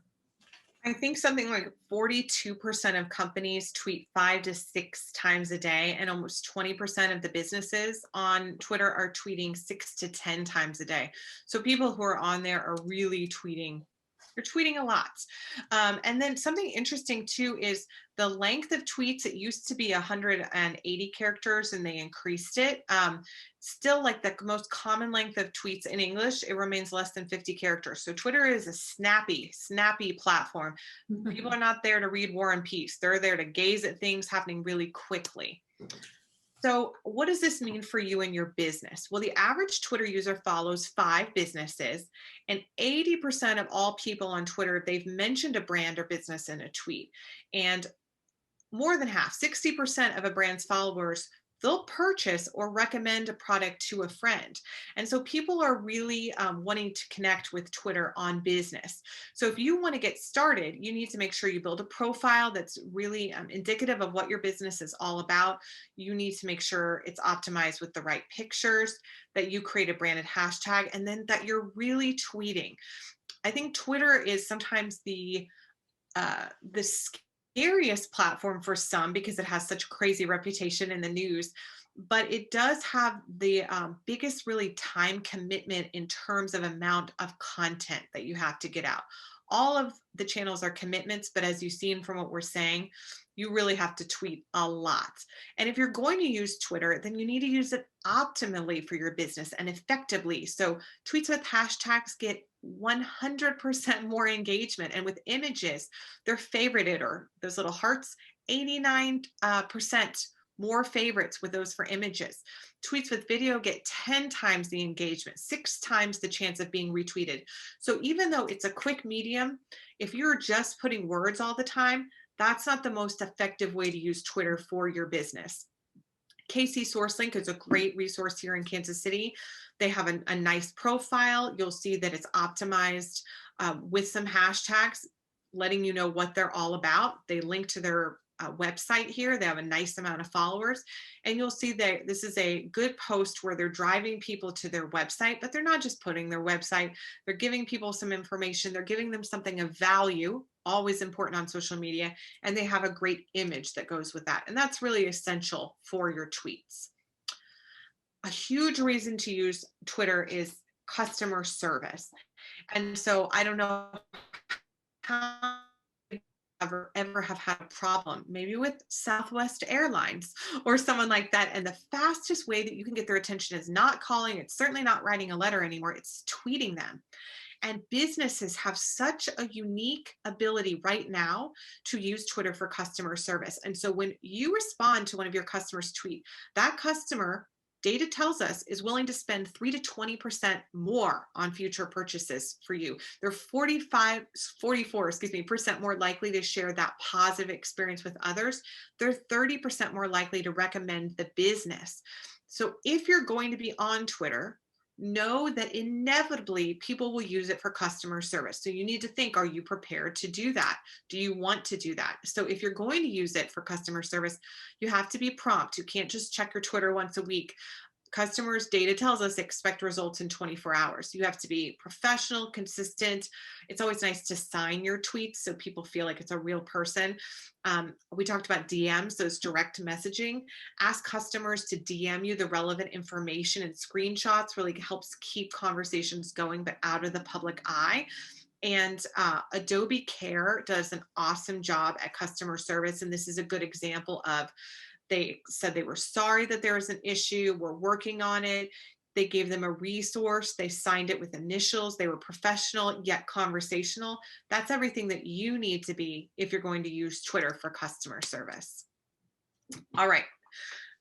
I think something like 42% of companies tweet 5 to 6 times a day, and almost 20% of the businesses on Twitter are tweeting 6 to 10 times a day. So people who are on there are really tweeting You're tweeting a lot. And then something interesting too is the length of tweets. It used to be 180 characters and they increased it. Still, like the most common length of tweets in English, it remains less than 50 characters. So Twitter is a snappy platform. People are not there to read War and Peace. They're there to gaze at things happening really quickly. So what does this mean for you and your business? Well, the average Twitter user follows 5 businesses, and 80% of all people on Twitter, they've mentioned a brand or business in a tweet. And more than half, 60% of a brand's followers, they'll purchase or recommend a product to a friend. And so people are really wanting to connect with Twitter on business. So if you want to get started, you need to make sure you build a profile that's really indicative of what your business is all about. You need to make sure it's optimized with the right pictures, that you create a branded hashtag, and then that you're really tweeting. I think Twitter is sometimes the scariest platform for some because it has such a crazy reputation in the news, but it does have the biggest really time commitment in terms of amount of content that you have to get out. All of the channels are commitments, but as you've seen from what we're saying, you really have to tweet a lot. And if you're going to use Twitter, then you need to use it optimally for your business and effectively. So tweets with hashtags get 100% more engagement, and with images, they're favorited, or those little hearts, 89% more favorites with those for images. Tweets with video get 10 times the engagement, 6 times the chance of being retweeted. So even though it's a quick medium, if you're just putting words all the time, that's not the most effective way to use Twitter for your business. KC SourceLink is a great resource here in Kansas City. They have a nice profile. You'll see that it's optimized with some hashtags, letting you know what they're all about. They link to their website here. They have a nice amount of followers. And you'll see that this is a good post where they're driving people to their website, but they're not just putting their website. They're giving people some information. They're giving them something of value, always important on social media. And they have a great image that goes with that. And that's really essential for your tweets. A huge reason to use Twitter is customer service. And so I don't know how ever have had a problem, maybe with Southwest Airlines or someone like that. And the fastest way that you can get their attention is not calling. It's certainly not writing a letter anymore. It's tweeting them. And businesses have such a unique ability right now to use Twitter for customer service. And so when you respond to one of your customers' tweet, that customer, data tells us, is willing to spend 3 to 20% more on future purchases for you. They're 44% more likely to share that positive experience with others. They're 30% more likely to recommend the business. So if you're going to be on Twitter, know that inevitably people will use it for customer service. So you need to think, are you prepared to do that? Do you want to do that? So if you're going to use it for customer service, you have to be prompt. You can't just check your Twitter once a week. Customers, data tells us, expect results in 24 hours. You have to be professional, consistent. It's always nice to sign your tweets so people feel like it's a real person. We talked about DMs, those direct messaging. Ask customers to DM you the relevant information, and screenshots really helps keep conversations going, but out of the public eye. And Adobe Care does an awesome job at customer service. And this is a good example of, they said they were sorry that there was an issue. We're working on it. They gave them a resource. They signed it with initials. They were professional yet conversational. That's everything that you need to be if you're going to use Twitter for customer service. All right.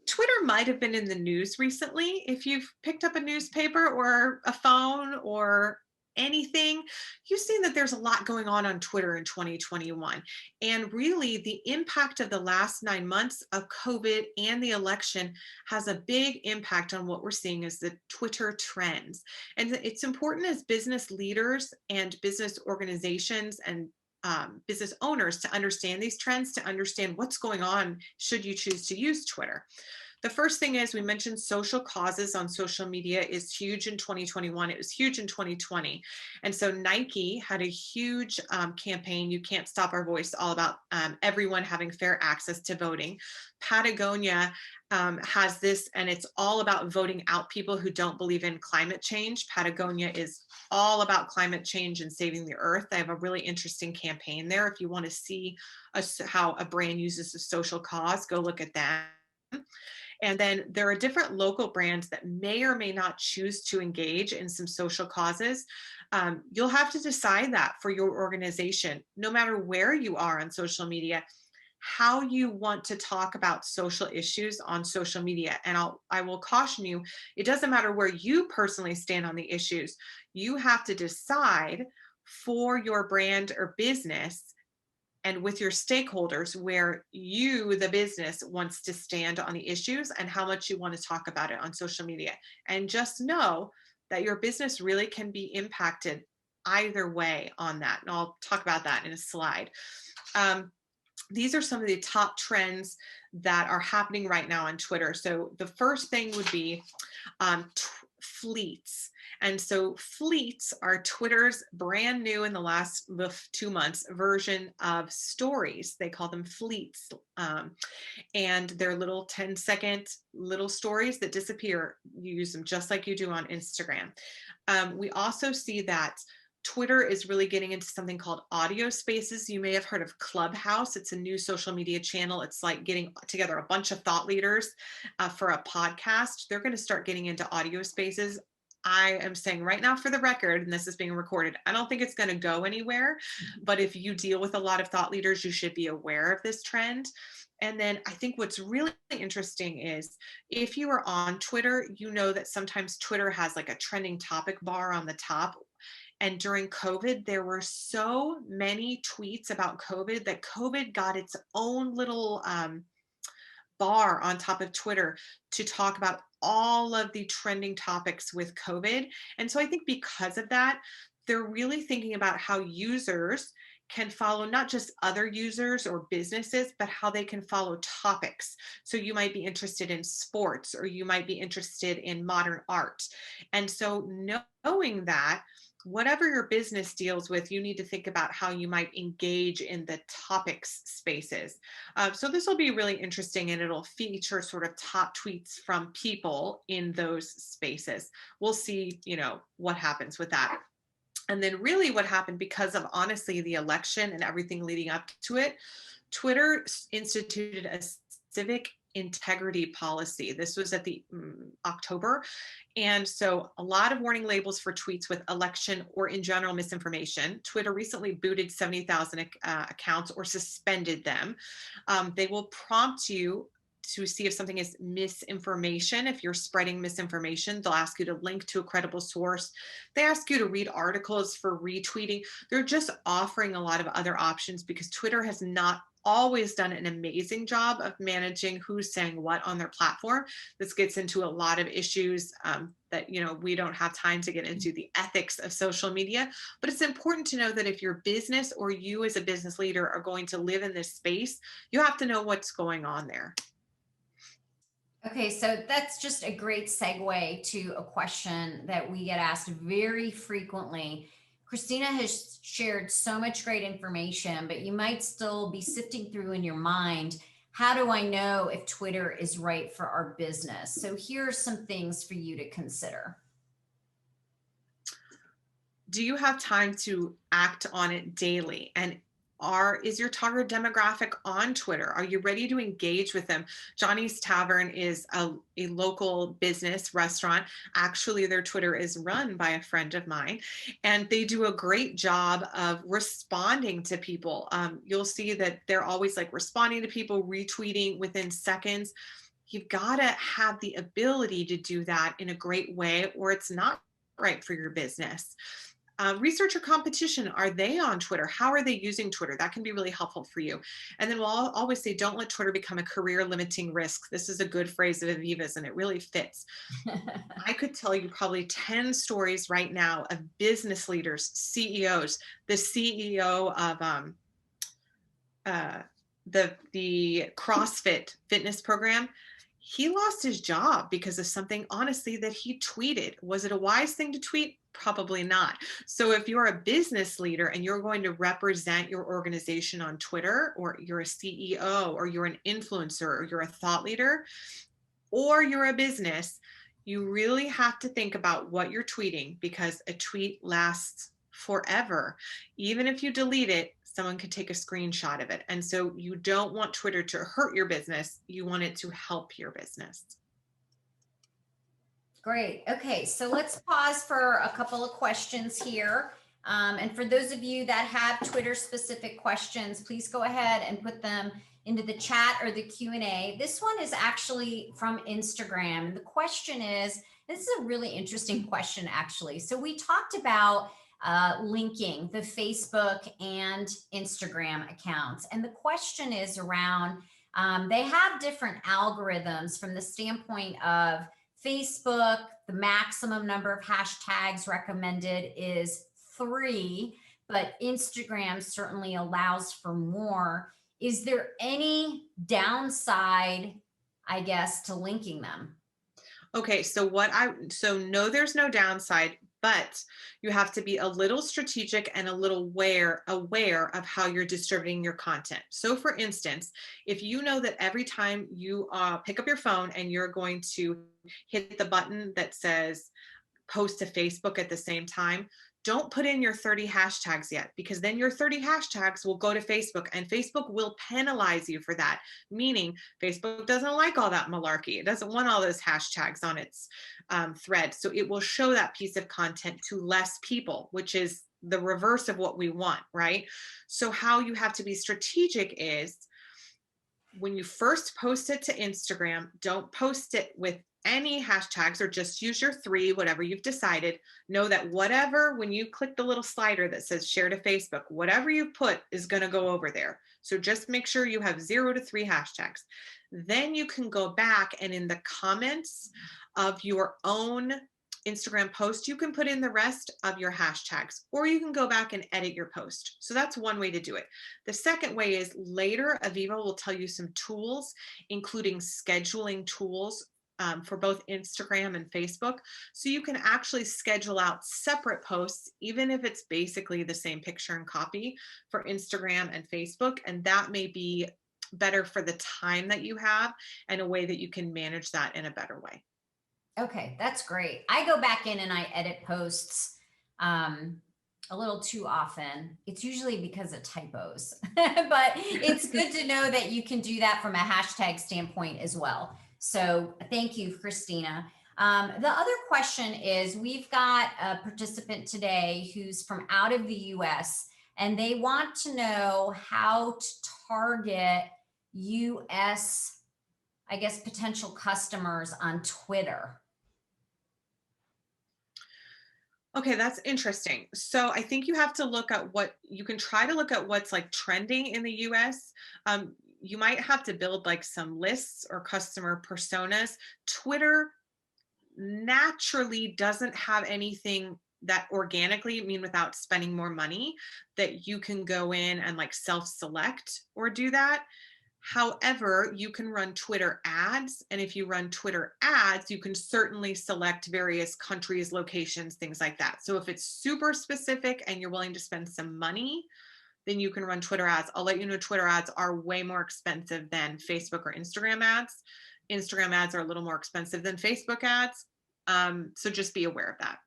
Twitter might have been in the news recently. If you've picked up a newspaper or a phone or anything, you've seen that there's a lot going on Twitter in 2021. And really the impact of the last 9 months of COVID and the election has a big impact on what we're seeing as the Twitter trends. And it's important as business leaders and business organizations and business owners to understand these trends, to understand what's going on should you choose to use Twitter. The first thing is we mentioned social causes on social media is huge in 2021. It was huge in 2020. And so Nike had a huge campaign, You Can't Stop Our Voice, all about everyone having fair access to voting. Patagonia has this, and it's all about voting out people who don't believe in climate change. Patagonia is all about climate change and saving the earth. They have a really interesting campaign there. If you want to see how a brand uses a social cause, go look at that. And then there are different local brands that may or may not choose to engage in some social causes. You'll have to decide that for your organization, no matter where you are on social media, how you want to talk about social issues on social media. And I will caution you, it doesn't matter where you personally stand on the issues. You have to decide for your brand or business and with your stakeholders where you, the business, wants to stand on the issues and how much you want to talk about it on social media. And just know that your business really can be impacted either way on that. And I'll talk about that in a slide. These are some of the top trends that are happening right now on Twitter. So the first thing would be fleets. And so fleets are Twitter's brand new in the last 2 months version of stories. They call them fleets. And they're little 10-second little stories that disappear. You use them just like you do on Instagram. We also see that Twitter is really getting into something called audio spaces. You may have heard of Clubhouse. It's a new social media channel. It's like getting together a bunch of thought leaders for a podcast. They're going to start getting into audio spaces. I am saying right now for the record, and this is being recorded, I don't think it's going to go anywhere, but if you deal with a lot of thought leaders, you should be aware of this trend. And then I think what's really interesting is if you are on Twitter, you know that sometimes Twitter has like a trending topic bar on the top. And during COVID, there were so many tweets about COVID that COVID got its own little bar on top of Twitter to talk about all of the trending topics with COVID. And so I think because of that, they're really thinking about how users can follow not just other users or businesses, but how they can follow topics. So you might be interested in sports, or you might be interested in modern art. And so knowing that, whatever your business deals with, you need to think about how you might engage in the topics spaces. So this will be really interesting, and it'll feature sort of top tweets from people in those spaces. We'll see, what happens with that. And then really what happened because of honestly the election and everything leading up to it, Twitter instituted a civic integrity policy. This was at the October. And so a lot of warning labels for tweets with election or in general misinformation. Twitter recently booted 70,000 accounts or suspended them. They will prompt you to see if something is misinformation. If you're spreading misinformation, they'll ask you to link to a credible source. They ask you to read articles for retweeting. They're just offering a lot of other options because Twitter has not always done an amazing job of managing who's saying what on their platform. This gets into a lot of issues that, we don't have time to get into the ethics of social media, but it's important to know that if your business or you as a business leader are going to live in this space, you have to know what's going on there. Okay, so that's just a great segue to a question that we get asked very frequently. Christina has shared so much great information, but you might still be sifting through in your mind, how do I know if Twitter is right for our business? So here are some things for you to consider. Do you have time to act on it daily? And is your target demographic on Twitter? Are you ready to engage with them? Johnny's Tavern is a local business restaurant. Actually, their Twitter is run by a friend of mine, and they do a great job of responding to people. You'll see that they're always like responding to people, retweeting within seconds. You've got to have the ability to do that in a great way, or it's not right for your business. Research your competition. Are they on Twitter? How are they using Twitter? That can be really helpful for you. And then we'll always say, don't let Twitter become a career limiting risk. This is a good phrase of Aviva's, and it really fits. I could tell you probably 10 stories right now of business leaders, CEOs, the CEO of the CrossFit fitness program. he lost his job because of something, honestly, that he tweeted. Was it a wise thing to tweet? Probably not. So if you're a business leader and you're going to represent your organization on Twitter, or you're a CEO, or you're an influencer, or you're a thought leader, or you're a business, you really have to think about what you're tweeting, because a tweet lasts forever. Even if you delete it, someone could take a screenshot of it. And so you don't want Twitter to hurt your business. You want it to help your business. Great. Okay, so let's pause for a couple of questions here. And for those of you that have Twitter specific questions, please go ahead and put them into the chat or the Q&A. This one is actually from Instagram. The question is, this is a really interesting question, actually. So we talked about linking the Facebook and Instagram accounts. And the question is around, they have different algorithms from the standpoint of Facebook. The maximum number of hashtags recommended is 3, but Instagram certainly allows for more. Is there any downside, I guess, to linking them? Okay, so no, there's no downside, but you have to be a little strategic and a little aware of how you're distributing your content. So for instance, if you know that every time you pick up your phone and you're going to hit the button that says post to Facebook at the same time, don't put in your 30 hashtags yet, because then your 30 hashtags will go to Facebook and Facebook will penalize you for that. Meaning Facebook doesn't like all that malarkey. It doesn't want all those hashtags on its thread. So it will show that piece of content to less people, which is the reverse of what we want, right? So how you have to be strategic is, when you first post it to Instagram, don't post it with any hashtags, or just use your 3, whatever you've decided. Know that when you click the little slider that says share to Facebook, whatever you put is going to go over there. So just make sure you have 0 to 3 hashtags. Then you can go back and in the comments of your own Instagram post, you can put in the rest of your hashtags, or you can go back and edit your post. So that's one way to do it. The second way is, later Aviva will tell you some tools, including scheduling tools for both Instagram and Facebook. So you can actually schedule out separate posts, even if it's basically the same picture and copy, for Instagram and Facebook. And that may be better for the time that you have, and a way that you can manage that in a better way. Okay, that's great. I go back in and I edit posts a little too often. It's usually because of typos, but it's good to know that you can do that from a hashtag standpoint as well. So thank you, Christina. The other question is, we've got a participant today who's from out of the US, and they want to know how to target US, I guess, potential customers on Twitter. Okay, that's interesting. So I think you have to look at what's like trending in the US. You might have to build like some lists or customer personas. Twitter naturally doesn't have anything that organically, without spending more money, that you can go in and like self-select or do that. However, you can run Twitter ads. And if you run Twitter ads, you can certainly select various countries, locations, things like that. So if it's super specific and you're willing to spend some money, then you can run Twitter ads. I'll let you know Twitter ads are way more expensive than Facebook or Instagram ads. Instagram ads are a little more expensive than Facebook ads. So just be aware of that.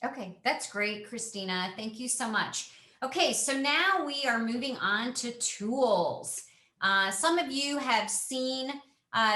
Okay, that's great, Christina. Thank you so much. Okay, so now we are moving on to tools. Some of you have seen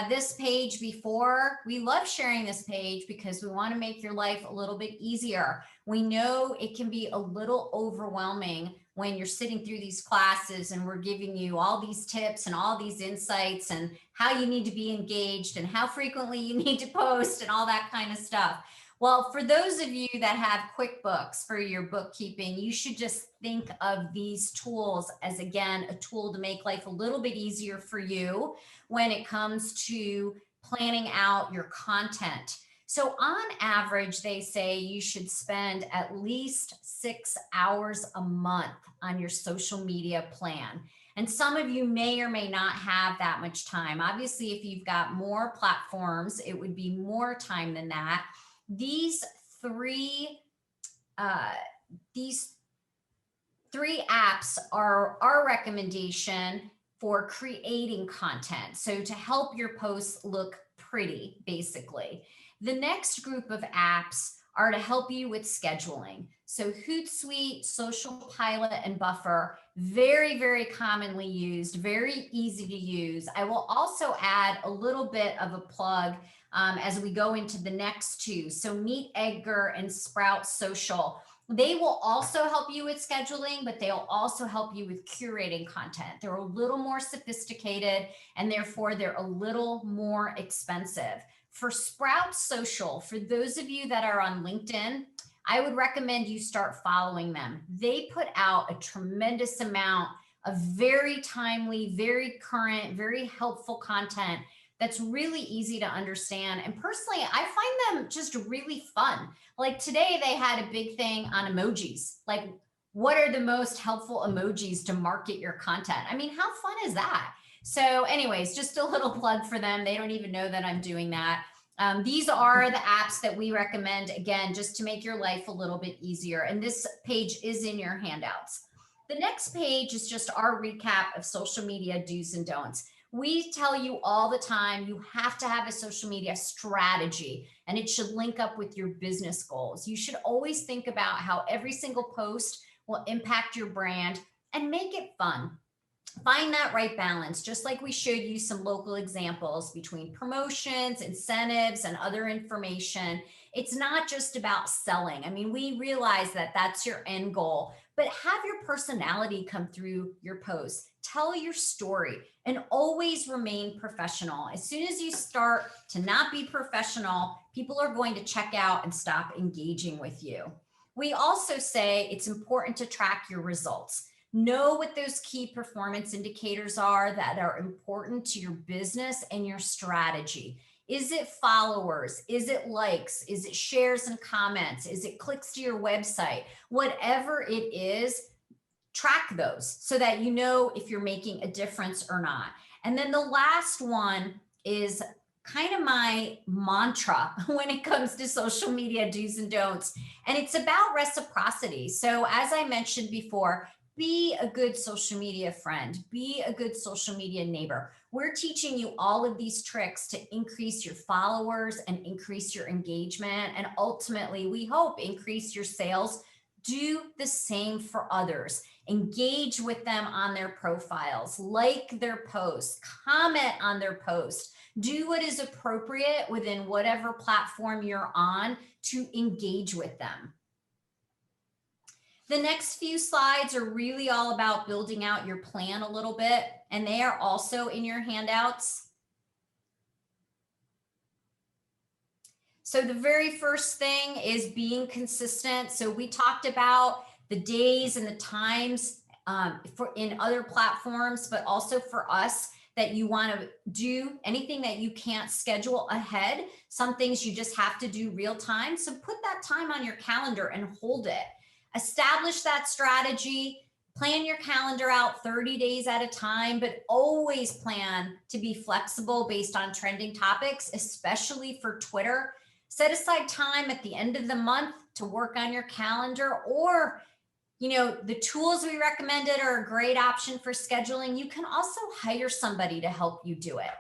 this page before. We love sharing this page because we want to make your life a little bit easier. We know it can be a little overwhelming when you're sitting through these classes and we're giving you all these tips and all these insights and how you need to be engaged and how frequently you need to post and all that kind of stuff. Well, for those of you that have QuickBooks for your bookkeeping, you should just think of these tools as, again, a tool to make life a little bit easier for you when it comes to planning out your content. So on average, they say you should spend at least 6 hours a month on your social media plan. And some of you may or may not have that much time. Obviously, if you've got more platforms, it would be more time than that. These three apps are our recommendation for creating content. So to help your posts look pretty, basically. The next group of apps are to help you with scheduling. So Hootsuite, Social Pilot, and Buffer, very, very commonly used, very easy to use. I will also add a little bit of a plug as we go into the next two. So Meet Edgar and Sprout Social. They will also help you with scheduling, but they'll also help you with curating content. They're a little more sophisticated and therefore they're a little more expensive. For Sprout Social, for those of you that are on LinkedIn, I would recommend you start following them. They put out a tremendous amount of very timely, very current, very helpful content that's really easy to understand. And personally, I find them just really fun. Like today, they had a big thing on emojis. Like, what are the most helpful emojis to market your content? I mean, how fun is that? So anyways, just a little plug for them. They don't even know that I'm doing that. These are the apps that we recommend, again, just to make your life a little bit easier. And this page is in your handouts. The next page is just our recap of social media do's and don'ts. We tell you all the time, you have to have a social media strategy and it should link up with your business goals. You should always think about how every single post will impact your brand and make it fun. Find that right balance, just like we showed you some local examples between promotions, incentives, and other information. It's not just about selling. I mean, we realize that that's your end goal, but have your personality come through your posts. Tell your story and always remain professional. As soon as you start to not be professional, people are going to check out and stop engaging with you. We also say it's important to track your results. Know what those key performance indicators are that are important to your business and your strategy. Is it followers? Is it likes? Is it shares and comments? Is it clicks to your website? Whatever it is, track those so that you know if you're making a difference or not. And then the last one is kind of my mantra when it comes to social media do's and don'ts. And it's about reciprocity. So as I mentioned before, be a good social media friend, be a good social media neighbor. We're teaching you all of these tricks to increase your followers and increase your engagement. And ultimately, we hope increase your sales. Do the same for others. Engage with them on their profiles, like their posts, comment on their posts. Do what is appropriate within whatever platform you're on to engage with them. The next few slides are really all about building out your plan a little bit, and they are also in your handouts. So the very first thing is being consistent. So we talked about the days and the times in other platforms, but also for us that you want to do anything that you can't schedule ahead. Some things you just have to do real time. So put that time on your calendar and hold it. Establish that strategy, plan your calendar out 30 days at a time, but always plan to be flexible based on trending topics, especially for Twitter. Set aside time at the end of the month to work on your calendar, or, you know, the tools we recommended are a great option for scheduling. You can also hire somebody to help you do it.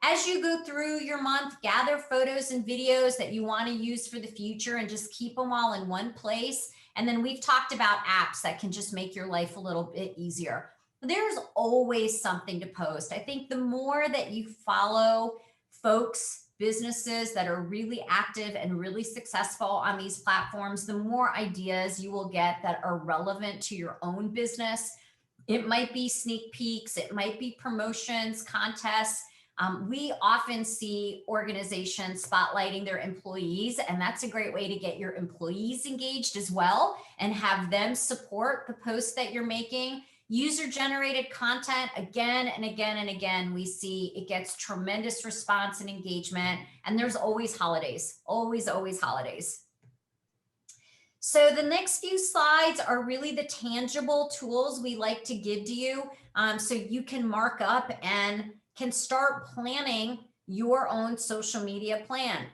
As you go through your month, gather photos and videos that you want to use for the future and just keep them all in one place. And then we've talked about apps that can just make your life a little bit easier. There's always something to post. I think the more that you follow folks, businesses that are really active and really successful on these platforms, the more ideas you will get that are relevant to your own business. It might be sneak peeks, it might be promotions, contests. We often see organizations spotlighting their employees, and that's a great way to get your employees engaged as well and have them support the posts that you're making. User-generated content, again and again and again, we see it gets tremendous response and engagement, and there's always holidays, always holidays. So the next few slides are really the tangible tools we like to give to you, so you can mark up and can start planning your own social media plan.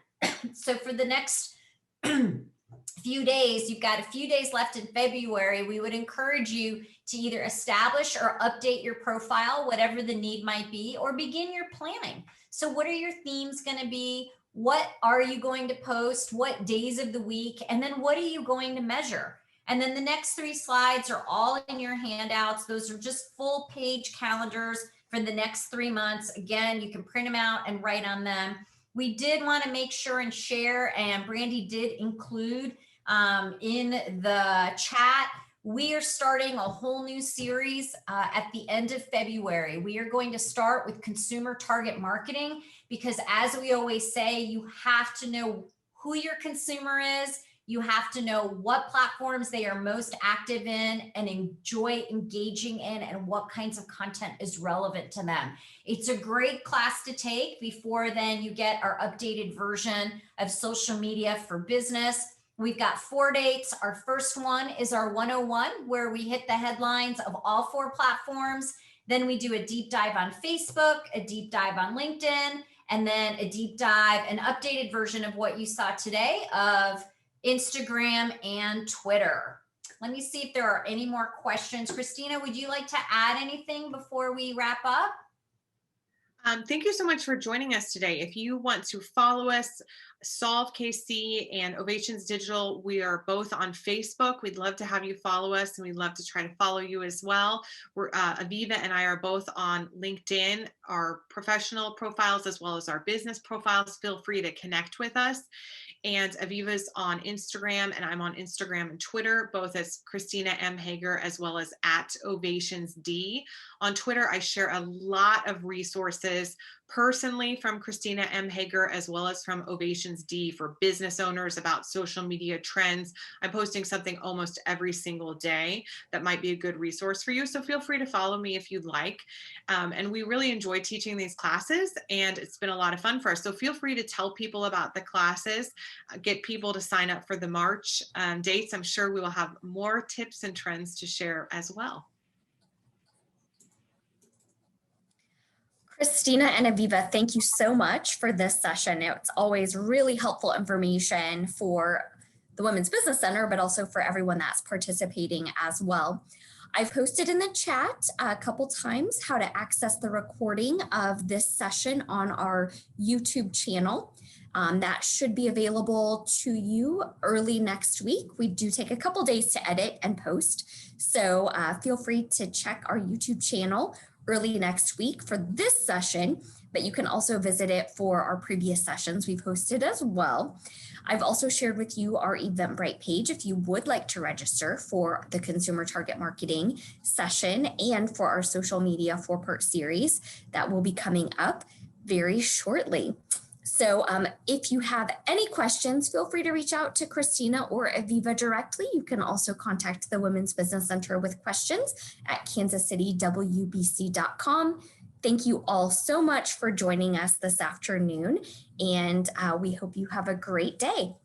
So for the next few days, you've got a few days left in February, we would encourage you to either establish or update your profile, whatever the need might be, or begin your planning. So what are your themes going to be? What are you going to post? What days of the week? And then what are you going to measure? And then the next 3 slides are all in your handouts. Those are just full page calendars for the next 3 months. Again, you can print them out and write on them. We did want to make sure and share, and Brandy did include in the chat, we are starting a whole new series at the end of February. We are going to start with consumer target marketing, because as we always say, you have to know who your consumer is. You have to know what platforms they are most active in and enjoy engaging in, and what kinds of content is relevant to them. It's a great class to take. Before then, you get our updated version of social media for business. We've got 4 dates. Our first one is our 101, where we hit the headlines of all 4 platforms. Then we do a deep dive on Facebook, a deep dive on LinkedIn, and then a deep dive, an updated version of what you saw today of Instagram and Twitter. Let me see if there are any more questions. Christina, would you like to add anything before we wrap up? Thank you so much for joining us today. If you want to follow us, Solve KC and Ovations Digital, we are both on Facebook. We'd love to have you follow us, and we'd love to try to follow you as well. We're Aviva and I are both on LinkedIn, our professional profiles as well as our business profiles. Feel free to connect with us. And Aviva's on Instagram, and I'm on Instagram and Twitter, both as Christina M. Hager as well as at OvationsD. On Twitter, I share a lot of resources personally from Christina M. Hager as well as from Ovations D for business owners about social media trends. I'm posting something almost every single day that might be a good resource for you. So feel free to follow me if you'd like. And we really enjoy teaching these classes, and it's been a lot of fun for us. So feel free to tell people about the classes, get people to sign up for the March dates. I'm sure we will have more tips and trends to share as well. Christina and Aviva, thank you so much for this session. It's always really helpful information for the Women's Business Center, but also for everyone that's participating as well. I've posted in the chat a couple times how to access the recording of this session on our YouTube channel. That should be available to you early next week. We do take a couple days to edit and post, so feel free to check our YouTube channel early next week for this session, but you can also visit it for our previous sessions we've hosted as well. I've also shared with you our Eventbrite page if you would like to register for the consumer target marketing session and for our social media 4-part series that will be coming up very shortly. So if you have any questions, feel free to reach out to Christina or Aviva directly. You can also contact the Women's Business Center with questions at kansascitywbc.com. Thank you all so much for joining us this afternoon, and we hope you have a great day.